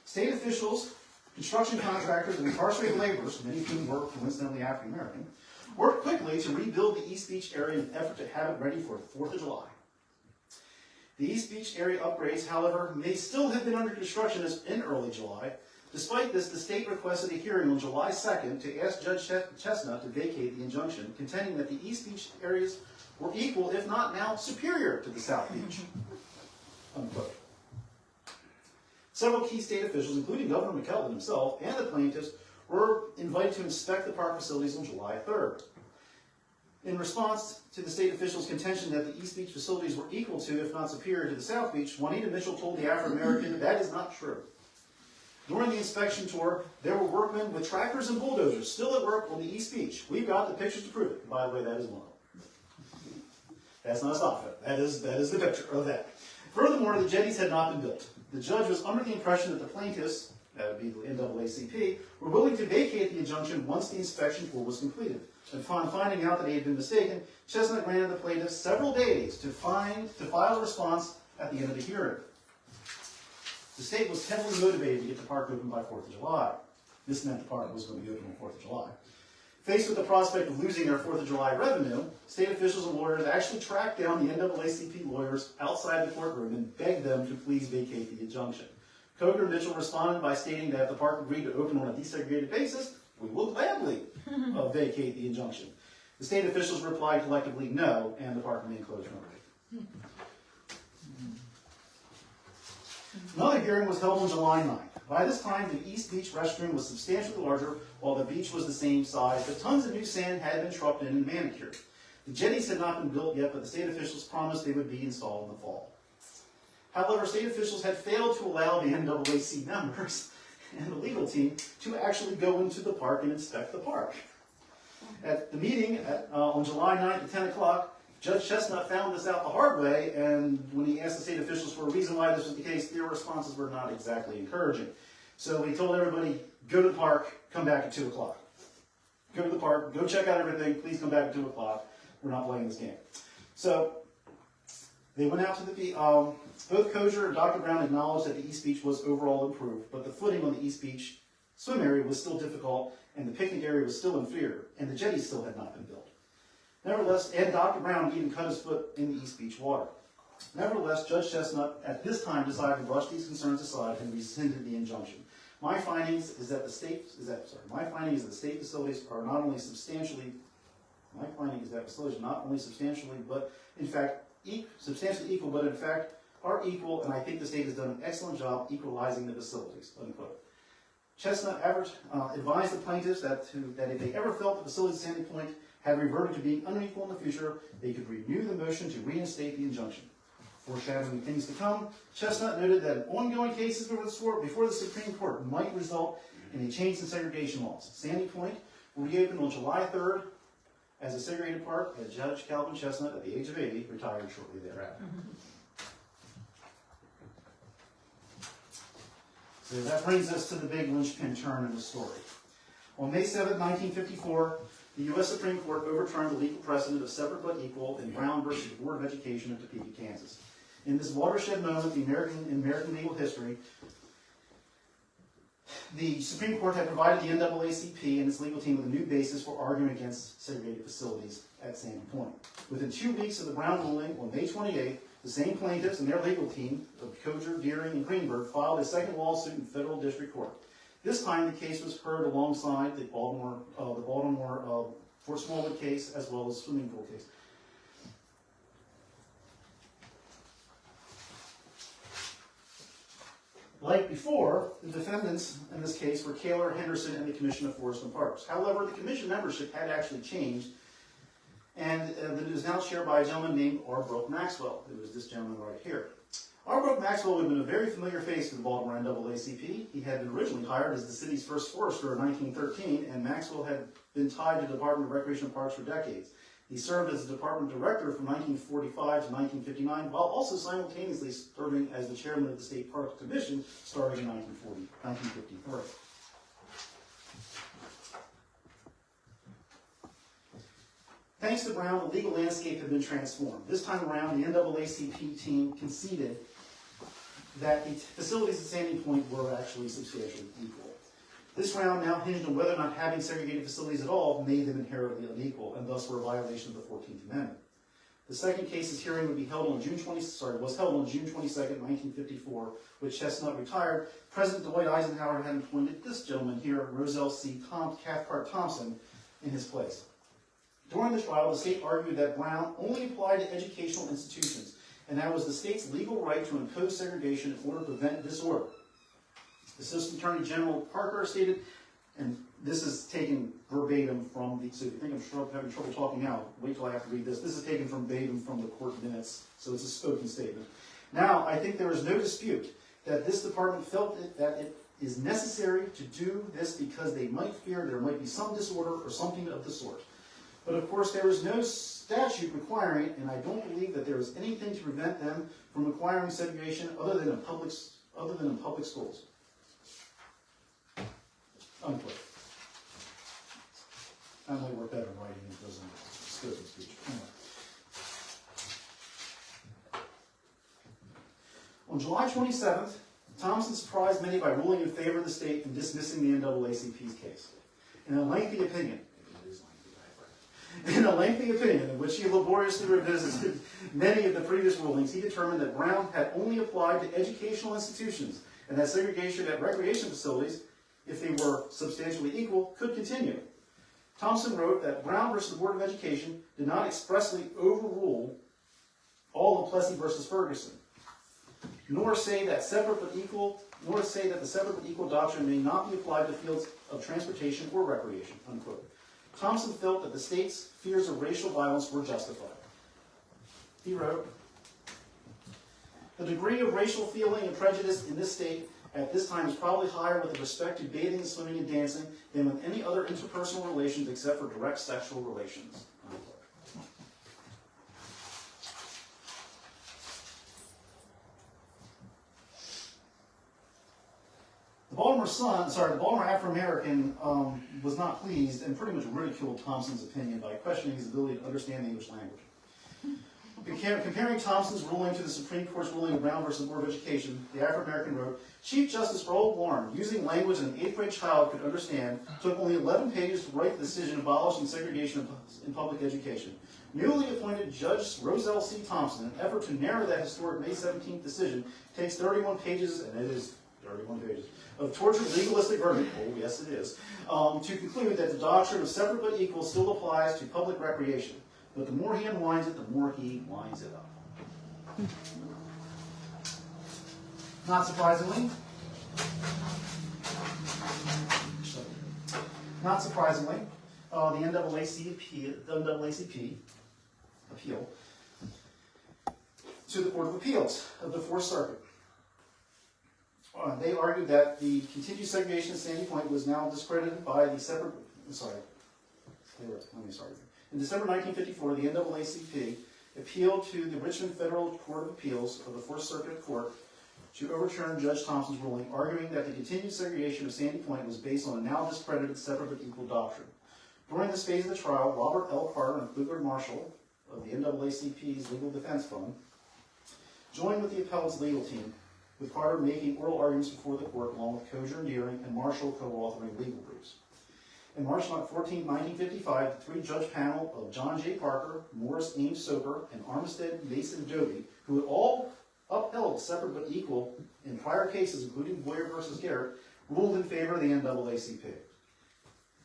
State officials, construction contractors, and incarcerated laborers, many of whom were coincidentally African American, worked quickly to rebuild the East Beach area in an effort to have it ready for the 4th of July. The East Beach area upgrades, however, may still have been under construction in early July. Despite this, the state requested a hearing on July 2nd to ask Judge Chestnut to vacate the injunction, contending that the East Beach areas were equal, if not now superior, to the South Beach, unquote. Several key state officials, including Governor McKeldin himself and the plaintiffs, were invited to inspect the park facilities on July 3rd. In response to the state officials' contention that the East Beach facilities were equal to, if not superior to, the South Beach, Juanita Mitchell told the African American that is not true. During the inspection tour, there were workmen with tractors and bulldozers still at work on the East Beach. We've got the pictures to prove it. By the way, that is one of them. That's not a stock photo. That is the picture of that. Furthermore, the jetties had not been built. The judge was under the impression that the plaintiffs, that would be the NAACP, were willing to vacate the injunction once the inspection tour was completed. And upon finding out that he had been mistaken, Chestnut granted the plaintiffs several days to file a response at the end of the hearing. The state was heavily motivated to get the park open by 4th of July. This meant the park was going to be open on 4th of July. Faced with the prospect of losing their 4th of July revenue, state officials and lawyers actually tracked down the NAACP lawyers outside the courtroom and begged them to please vacate the injunction. Coker and Mitchell responded by stating that if the park agreed to open on a desegregated basis, we will gladly vacate the injunction. The state officials replied collectively no, and the park remained closed for a week. Another hearing was held on July 9th. By this time, the East Beach restroom was substantially larger, while the beach was the same size, but tons of new sand had been trucked in and manicured. The jetties had not been built yet, but the state officials promised they would be installed in the fall. However, state officials had failed to allow the NAAC members and the legal team to actually go into the park and inspect the park. At the meeting on July 9th at 10 o'clock, Judge Chestnut found this out the hard way, and when he asked the state officials for a reason why this was the case, their responses were not exactly encouraging. So he told everybody, go to the park, come back at 2 o'clock. Go to the park, go check out everything, please come back at 2 o'clock. We're not playing this game. So they went out to the beach. Both Kozier and Dr. Brown acknowledged that the East Beach was overall improved, but the footing on the East Beach swim area was still difficult, and the picnic area was still inferior, and the jetty still had not been built. Nevertheless, and Dr. Brown even cut his foot in the East Beach water. Nevertheless, Judge Chestnut at this time decided to brush these concerns aside and rescinded the injunction. My findings is that the state facilities are not only substantially, but in fact substantially equal, but in fact are equal, and I think the state has done an excellent job equalizing the facilities, unquote. Chestnut advised the plaintiffs that if they ever felt the facilities at Sandy Point had reverted to being unequal in the future, they could renew the motion to reinstate the injunction. Foreshadowing things to come, Chestnut noted that ongoing cases before the Supreme Court might result in a change in segregation laws. Sandy Point will reopen on July 3rd as a segregated park, and Judge Calvin Chestnut, at the age of 80, retired shortly thereafter. So that brings us to the big linchpin turn in the story. On May 7, 1954, the U.S. Supreme Court overturned the legal precedent of separate but equal in Brown versus Board of Education of Topeka, Kansas. In this watershed moment in American legal history, the Supreme Court had provided the NAACP and its legal team with a new basis for arguing against segregated facilities at Sandy Point. Within 2 weeks of the Brown ruling, on May 28th, the same plaintiffs and their legal team of Kozier, Deering, and Greenberg filed a second lawsuit in federal district court. This time, the case was heard alongside the Baltimore Fort Smallwood case, as well as swimming pool case. Like before, the defendants in this case were Kaler, Henderson, and the Commission of Forests and Parks. However, the commission membership had actually changed, and it is now chaired by a gentleman named Robb Maxwell. It was this gentleman right here. Robb Maxwell would have been a very familiar face to the Baltimore NAACP. He had been originally hired as the city's first forester in 1913, and Maxwell had been tied to the Department of Recreation and Parks for decades. He served as the department director from 1945 to 1959, while also simultaneously serving as the chairman of the State Parks Commission, starting in 1953. Thanks to Brown, the legal landscape had been transformed. This time around, the NAACP team conceded that the facilities at Sandy Point were actually substantially equal. This round now hinged on whether or not having segregated facilities at all made them inherently unequal, and thus were a violation of the 14th Amendment. The second case's hearing was held on June 22nd, 1954, when Chestnut retired. President Dwight Eisenhower had appointed this gentleman here, Roselle C. Cathcart Thompson, in his place. During the trial, the state argued that Brown only applied to educational institutions, and that was the state's legal right to impose segregation in order to prevent disorder. Assistant Attorney General Parker stated, and this is taken verbatim from the, so if you think I'm having trouble talking now, wait till I have to read this. This is taken verbatim from the court minutes, so it's a spoken statement. Now, I think there is no dispute that this department felt that it is necessary to do this because they might fear there might be some disorder or something of the sort. But of course, there is no statute requiring it, and I don't believe that there is anything to prevent them from requiring segregation other than in public schools. Unquote. I might work better writing than it does in spoken speech. Anyway. On July 27th, Thompson surprised many by ruling in favor of the state and dismissing the NAACP's case. In a lengthy opinion, in which he laboriously revisited many of the previous rulings, he determined that Brown had only applied to educational institutions and that segregation at recreation facilities, if they were substantially equal, could continue. Thompson wrote that Brown versus the Board of Education did not expressly overrule all of Plessy versus Ferguson, nor say that the separate but equal doctrine may not be applied to fields of transportation or recreation, unquote. Thompson felt that the state's fears of racial violence were justified. He wrote, "The degree of racial feeling and prejudice in this state at this time is probably higher with respect to bathing, swimming, and dancing than with any other interpersonal relations except for direct sexual relations." Unquote. The Baltimore Afro-American was not pleased and pretty much ridiculed Thompson's opinion by questioning his ability to understand the English language. Comparing Thompson's ruling to the Supreme Court's ruling of Brown versus Board of Education, the Afro-American wrote, "Chief Justice Earl Warren, using language an 8th grade child could understand, took only 11 pages to write the decision abolishing segregation in public education. Newly appointed Judge Roselle C. Thompson, in an effort to narrow that historic May 17th decision, takes 31 pages, and it is 31 pages, of tortured legalistic verdict, oh yes it is, to conclude that the doctrine of separate but equal still applies to public recreation. But the more he unwinds it, the more he winds it up." Not surprisingly, the NAACP appeal to the Court of Appeals of the Fourth Circuit. They argued that the continued segregation at Sandy Point was now discredited by the separate. In December 1954, the NAACP appealed to the Richmond Federal Court of Appeals of the Fourth Circuit Court to overturn Judge Thompson's ruling, arguing that the continued segregation of Sandy Point was based on a now discredited separate but equal doctrine. During this phase of the trial, Robert L. Carter and Clifford Marshall of the NAACP's Legal Defense Fund joined with the appellate's legal team, with Carter making oral arguments before the court along with Kozier and Deering and Marshall co-authoring legal briefs. In March 14, 1955, the three-judge panel of John J. Parker, Morris Ames Soper, and Armistead Mason Doby, who had all upheld separate but equal in prior cases, including Boyer versus Garrett, ruled in favor of the NAACP.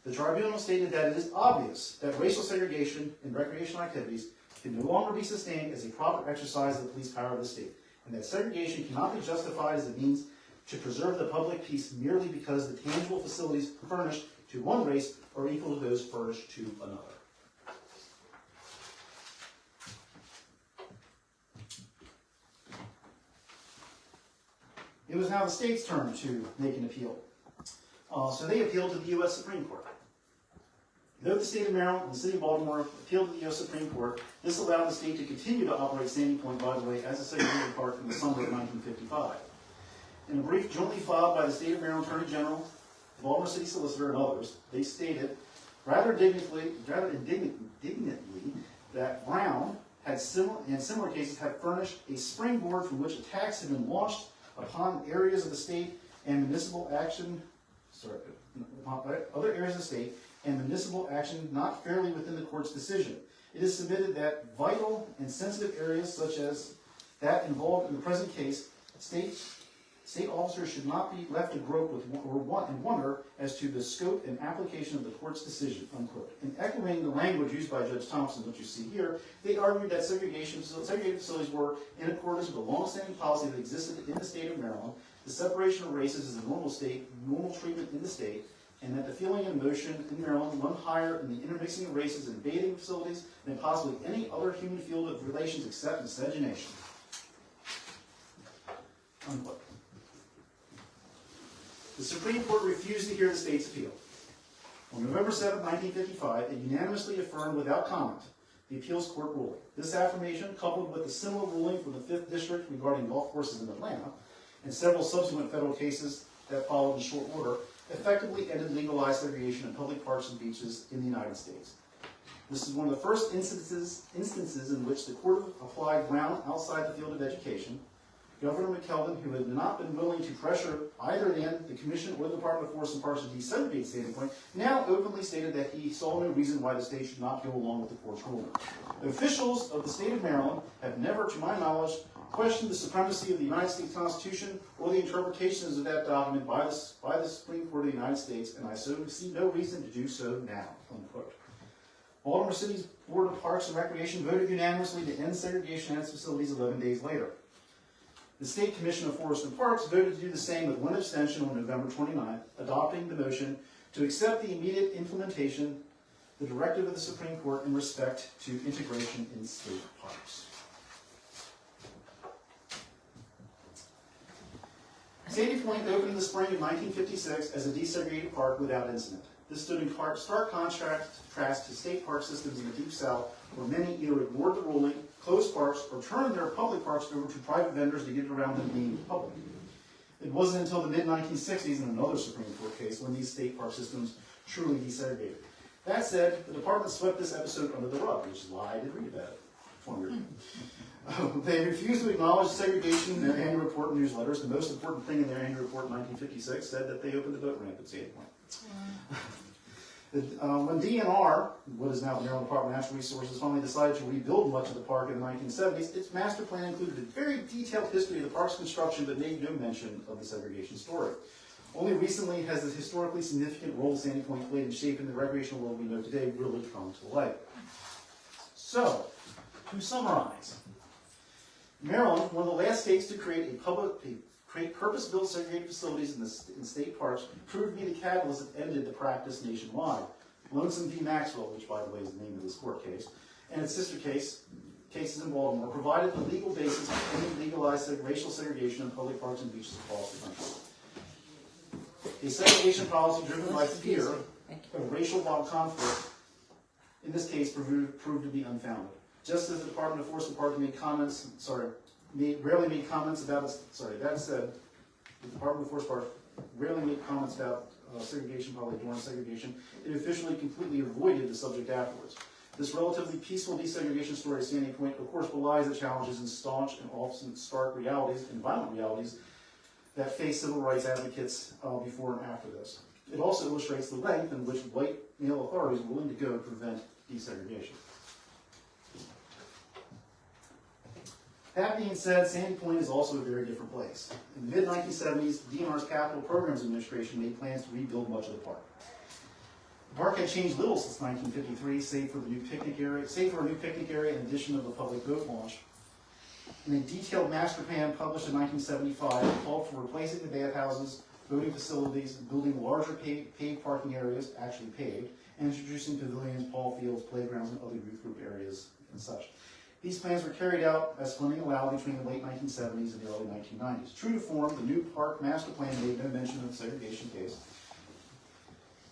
The tribunal stated that it is obvious that racial segregation in recreational activities can no longer be sustained as a proper exercise of the police power of the state, and that segregation cannot be justified as a means to preserve the public peace merely because the tangible facilities furnished to one race are equal to those furnished to another. It was now the state's turn to make an appeal. So they appealed to the U.S. Supreme Court. Though the state of Maryland and the city of Baltimore appealed to the U.S. Supreme Court, this allowed the state to continue to operate Sandy Point, by the way, as a segregated park in the summer of 1955. In a brief jointly filed by the state of Maryland Attorney General, the Baltimore City Solicitor, and others, they stated rather indignantly that Brown had in similar cases had furnished a springboard from which attacks had been launched upon areas of the state and municipal action, other areas of the state and municipal action not fairly within the court's decision. It is submitted that vital and sensitive areas such as that involved in the present case, state officers should not be left to grope with and wonder as to the scope and application of the court's decision, unquote. In echoing the language used by Judge Thompson, which you see here, they argued that segregated facilities were in accordance with the long-standing policy that existed in the state of Maryland. The separation of races is a normal treatment in the state, and that the feeling and emotion in Maryland run higher in the intermixing of races in bathing facilities than possibly any other human field of relations except miscegenation. Unquote. The Supreme Court refused to hear the state's appeal. On November 7, 1955, it unanimously affirmed without comment the appeals court ruling. This affirmation, coupled with a similar ruling from the 5th District regarding golf courses in Atlanta, and several subsequent federal cases that followed in short order, effectively ended legalized segregation in public parks and beaches in the United States. This is one of the first instances in which the court applied Brown outside the field of education, Governor McKelvin, who had not been willing to pressure either the Commission or the Department of Forest and Parks to desegregate Sandy Point, now openly stated that he saw no reason why the state should not go along with the court's ruling. The officials of the state of Maryland have never, to my knowledge, questioned the supremacy of the United States Constitution or the interpretations of that document by the Supreme Court of the United States, and I so see no reason to do so now, unquote. Baltimore City's Board of Parks and Recreation voted unanimously to end segregation at its facilities 11 days later. The State Commission of Forest and Parks voted to do the same with one abstention on November 29th, adopting the motion to accept the immediate implementation, the directive of the Supreme Court in respect to integration in state parks. Sandy Point opened in the spring of 1956 as a desegregated park without incident. This stood in stark contrast to state park systems in the Deep South, where many either ignored the ruling, closed parks, or turned their public parks over to private vendors to get around them being public. It wasn't until the mid-1960s, in another Supreme Court case, when these state park systems truly desegregated. That said, the department swept this episode under the rug, which is why I did read about it 20 years ago. They refused to acknowledge segregation in their annual report and newsletters. The most important thing in their annual report in 1956 said that they opened the boat ramp at Sandy Point. When DNR, what is now the Maryland Department of Natural Resources, finally decided to rebuild much of the park in the 1970s, its master plan included a very detailed history of the park's construction, but made no mention of the segregation story. Only recently has the historically significant role Sandy Point played in shaping the recreational world we know today really come to light. So, to summarize, Maryland, one of the last states to create purpose-built segregated facilities in state parks, proved to be the catalyst that ended the practice nationwide. Lonesome v. Maxwell, which by the way is the name of this court case, and its sister cases in Baltimore, provided the legal basis for any legalized racial segregation in public parks and beaches across the country. A segregation policy driven by fear of racial conflict, in this case, proved to be unfounded. Just as the Department of Forest and Parks rarely made comments about that said, the Department of Forest and Parks rarely made comments about segregation, probably during segregation. It officially completely avoided the subject afterwards. This relatively peaceful desegregation story at Sandy Point, of course, belies the challenges and staunch and often stark realities and violent realities that face civil rights advocates before and after this. It also illustrates the length in which white male authorities are willing to go to prevent desegregation. That being said, Sandy Point is also a very different place. In the mid-1970s, DNR's Capital Programs Administration made plans to rebuild much of the park. The park had changed little since 1953, save for a new picnic area and addition of the public boat launch. In a detailed master plan published in 1975, it called for replacing the bathhouses, boating facilities, building larger paved parking areas, actually paved, and introducing pavilions, ball fields, playgrounds, and other youth group areas and such. These plans were carried out as funding allowed between the late 1970s and the early 1990s. True to form, the new park master plan made no mention of the segregation case.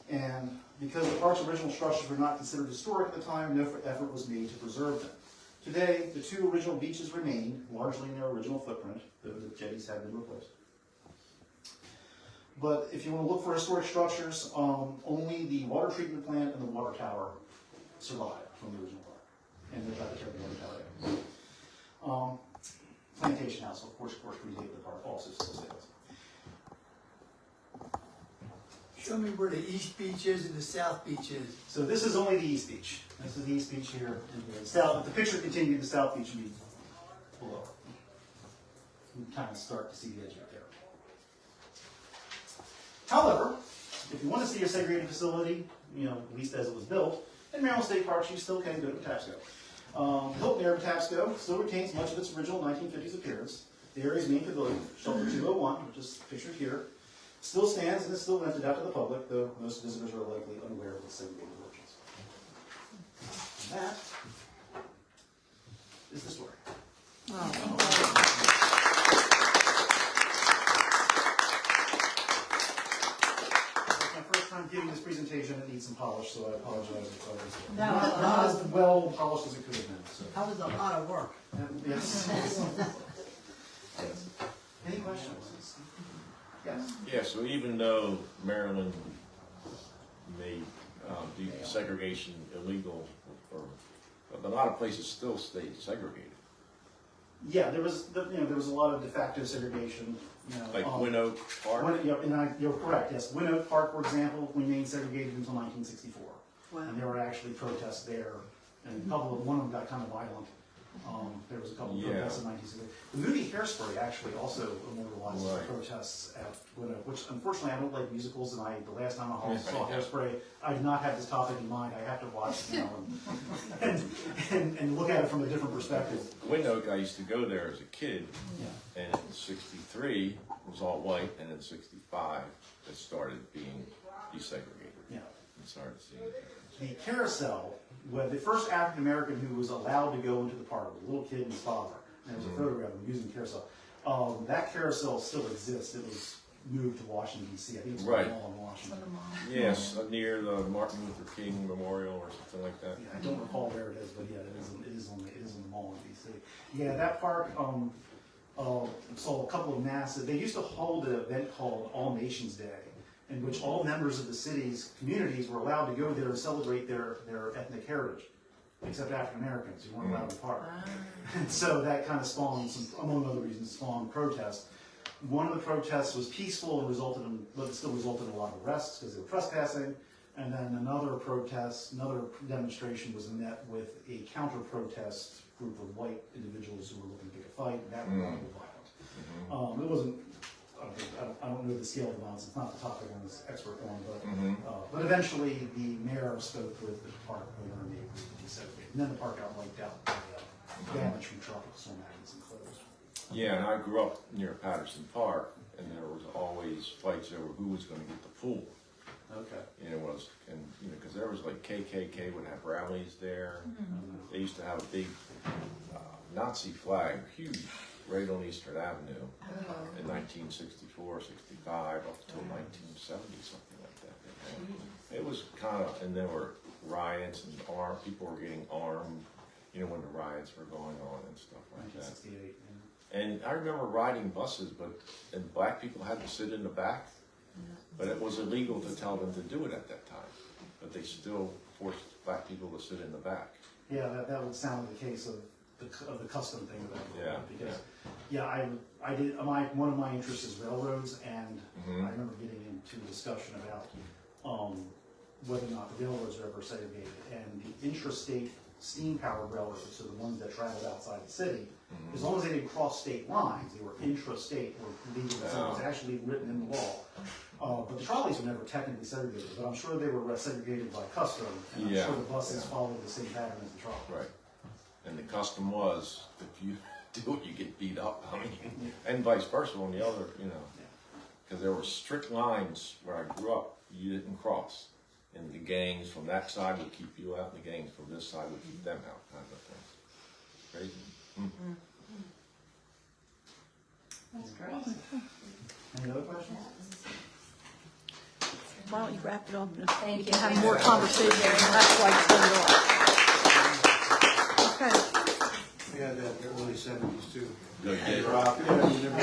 And because the park's original structures were not considered historic at the time, no effort was made to preserve them. Today, the two original beaches remain, largely in their original footprint, though the jetties have been replaced. But if you want to look for historic structures, only the water treatment plant and the water tower survive from the original park. And they're trying to tear the water tower down. Plantation House, of course, predated the park, also still stands. Show me where the East Beach is and the South Beach is. So this is only the East Beach. This is the East Beach here. And the South, if the picture continued, the South Beach would be below. You can kind of start to see the edge right there. However, if you want to see a segregated facility, at least as it was built, in Maryland State Parks, you still can go to Patapsco. The Hilton Air Patapsco still retains much of its original 1950s appearance. The area's main pavilion, Shelter 201, which is pictured here, still stands and is still rented out to the public, though most visitors are likely unaware of the segregated origins. And that is the story. It's my first time giving this presentation. It needs some polish, so I apologize if I was not as well polished as it could have been. So. That was a lot of work. Yes. Yes. Any questions? Yes. Yeah, so even though Maryland made segregation illegal, or a lot of places still stay segregated. Yeah, there was a lot of de facto segregation. Like Winoak Park? You're correct. Yes, Winoak Park, for example, remained segregated until 1964. Wow. And there were actually protests there, and one of them got kind of violent. There was a couple of protests in 1960. The movie Hairspray actually also immortalized the protests at Winoak, which unfortunately I don't like musicals, and the last time I saw Hairspray, I did not have this topic in mind. I have to watch and look at it from a different perspective. Winoak, I used to go there as a kid, and in '63 it was all white, and in '65 it started being desegregated. Yeah. And started seeing it. The carousel, where the first African American who was allowed to go into the park, was a little kid and his father, and there's a photograph of him using the carousel. That carousel still exists. It was moved to Washington, D.C. I think it's Right. Mall in Washington. Yes, near the Martin Luther King Memorial or something like that. Yeah, I don't recall where it is, but yeah, it is on the mall in D.C. Yeah, that park saw a couple of massive. They used to hold an event called All Nations Day, in which all members of the city's communities were allowed to go there and celebrate their ethnic heritage, except African Americans who weren't allowed to park. And so that kind of spawned among other reasons, spawned protests. One of the protests was peaceful and but it still resulted in a lot of arrests because they were trespassing. And then another demonstration was met with a counter-protest group of white individuals who were looking to pick a fight, and that was violent. It wasn't. I don't know the scale of the violence. It's not the topic I was expert on, but eventually the mayor spoke with the park owner and they agreed to desegregate. And then the park got wiped out by damage from tropical storm Agnes and closed. Yeah, and I grew up near Patterson Park, and there was always fights over who was going to get the pool. Okay. And because there was like KKK would have rallies there. They used to have a big Nazi flag, huge, right on Eastern Avenue in 1964, 65, up until 1970, something like that. It was kind of, and there were riots and people were getting armed, when the riots were going on and stuff like that. 1968. And I remember riding buses, and black people had to sit in the back, but it was illegal to tell them to do it at that time. But they still forced black people to sit in the back. Yeah, that would sound the case of the custom thing that I Yeah, because I did one of my interests is railroads, and I remember getting into a discussion about whether or not the railroads are ever segregated, and the intrastate steam-powered railroads, so the ones that traveled outside the city, as long as they didn't cross state lines, they were intrastate or legal. So it was actually written in the law. But the trolleys were never technically segregated, but I'm sure they were segregated by custom, and I'm sure the buses followed the same pattern as the trolley. Right. And the custom was, if you do it, you get beat up. And vice versa on the other, because there were strict lines where I grew up, you didn't cross. And the gangs from that side would keep you out, and the gangs from this side would keep them out, kind of thing. Crazy. That's great. Any other questions? Why don't you wrap it up and Thank we you. can have more conversation. That's why it's going to go. Okay. We had that in the early '70s too. Good. Rob, yeah, you never-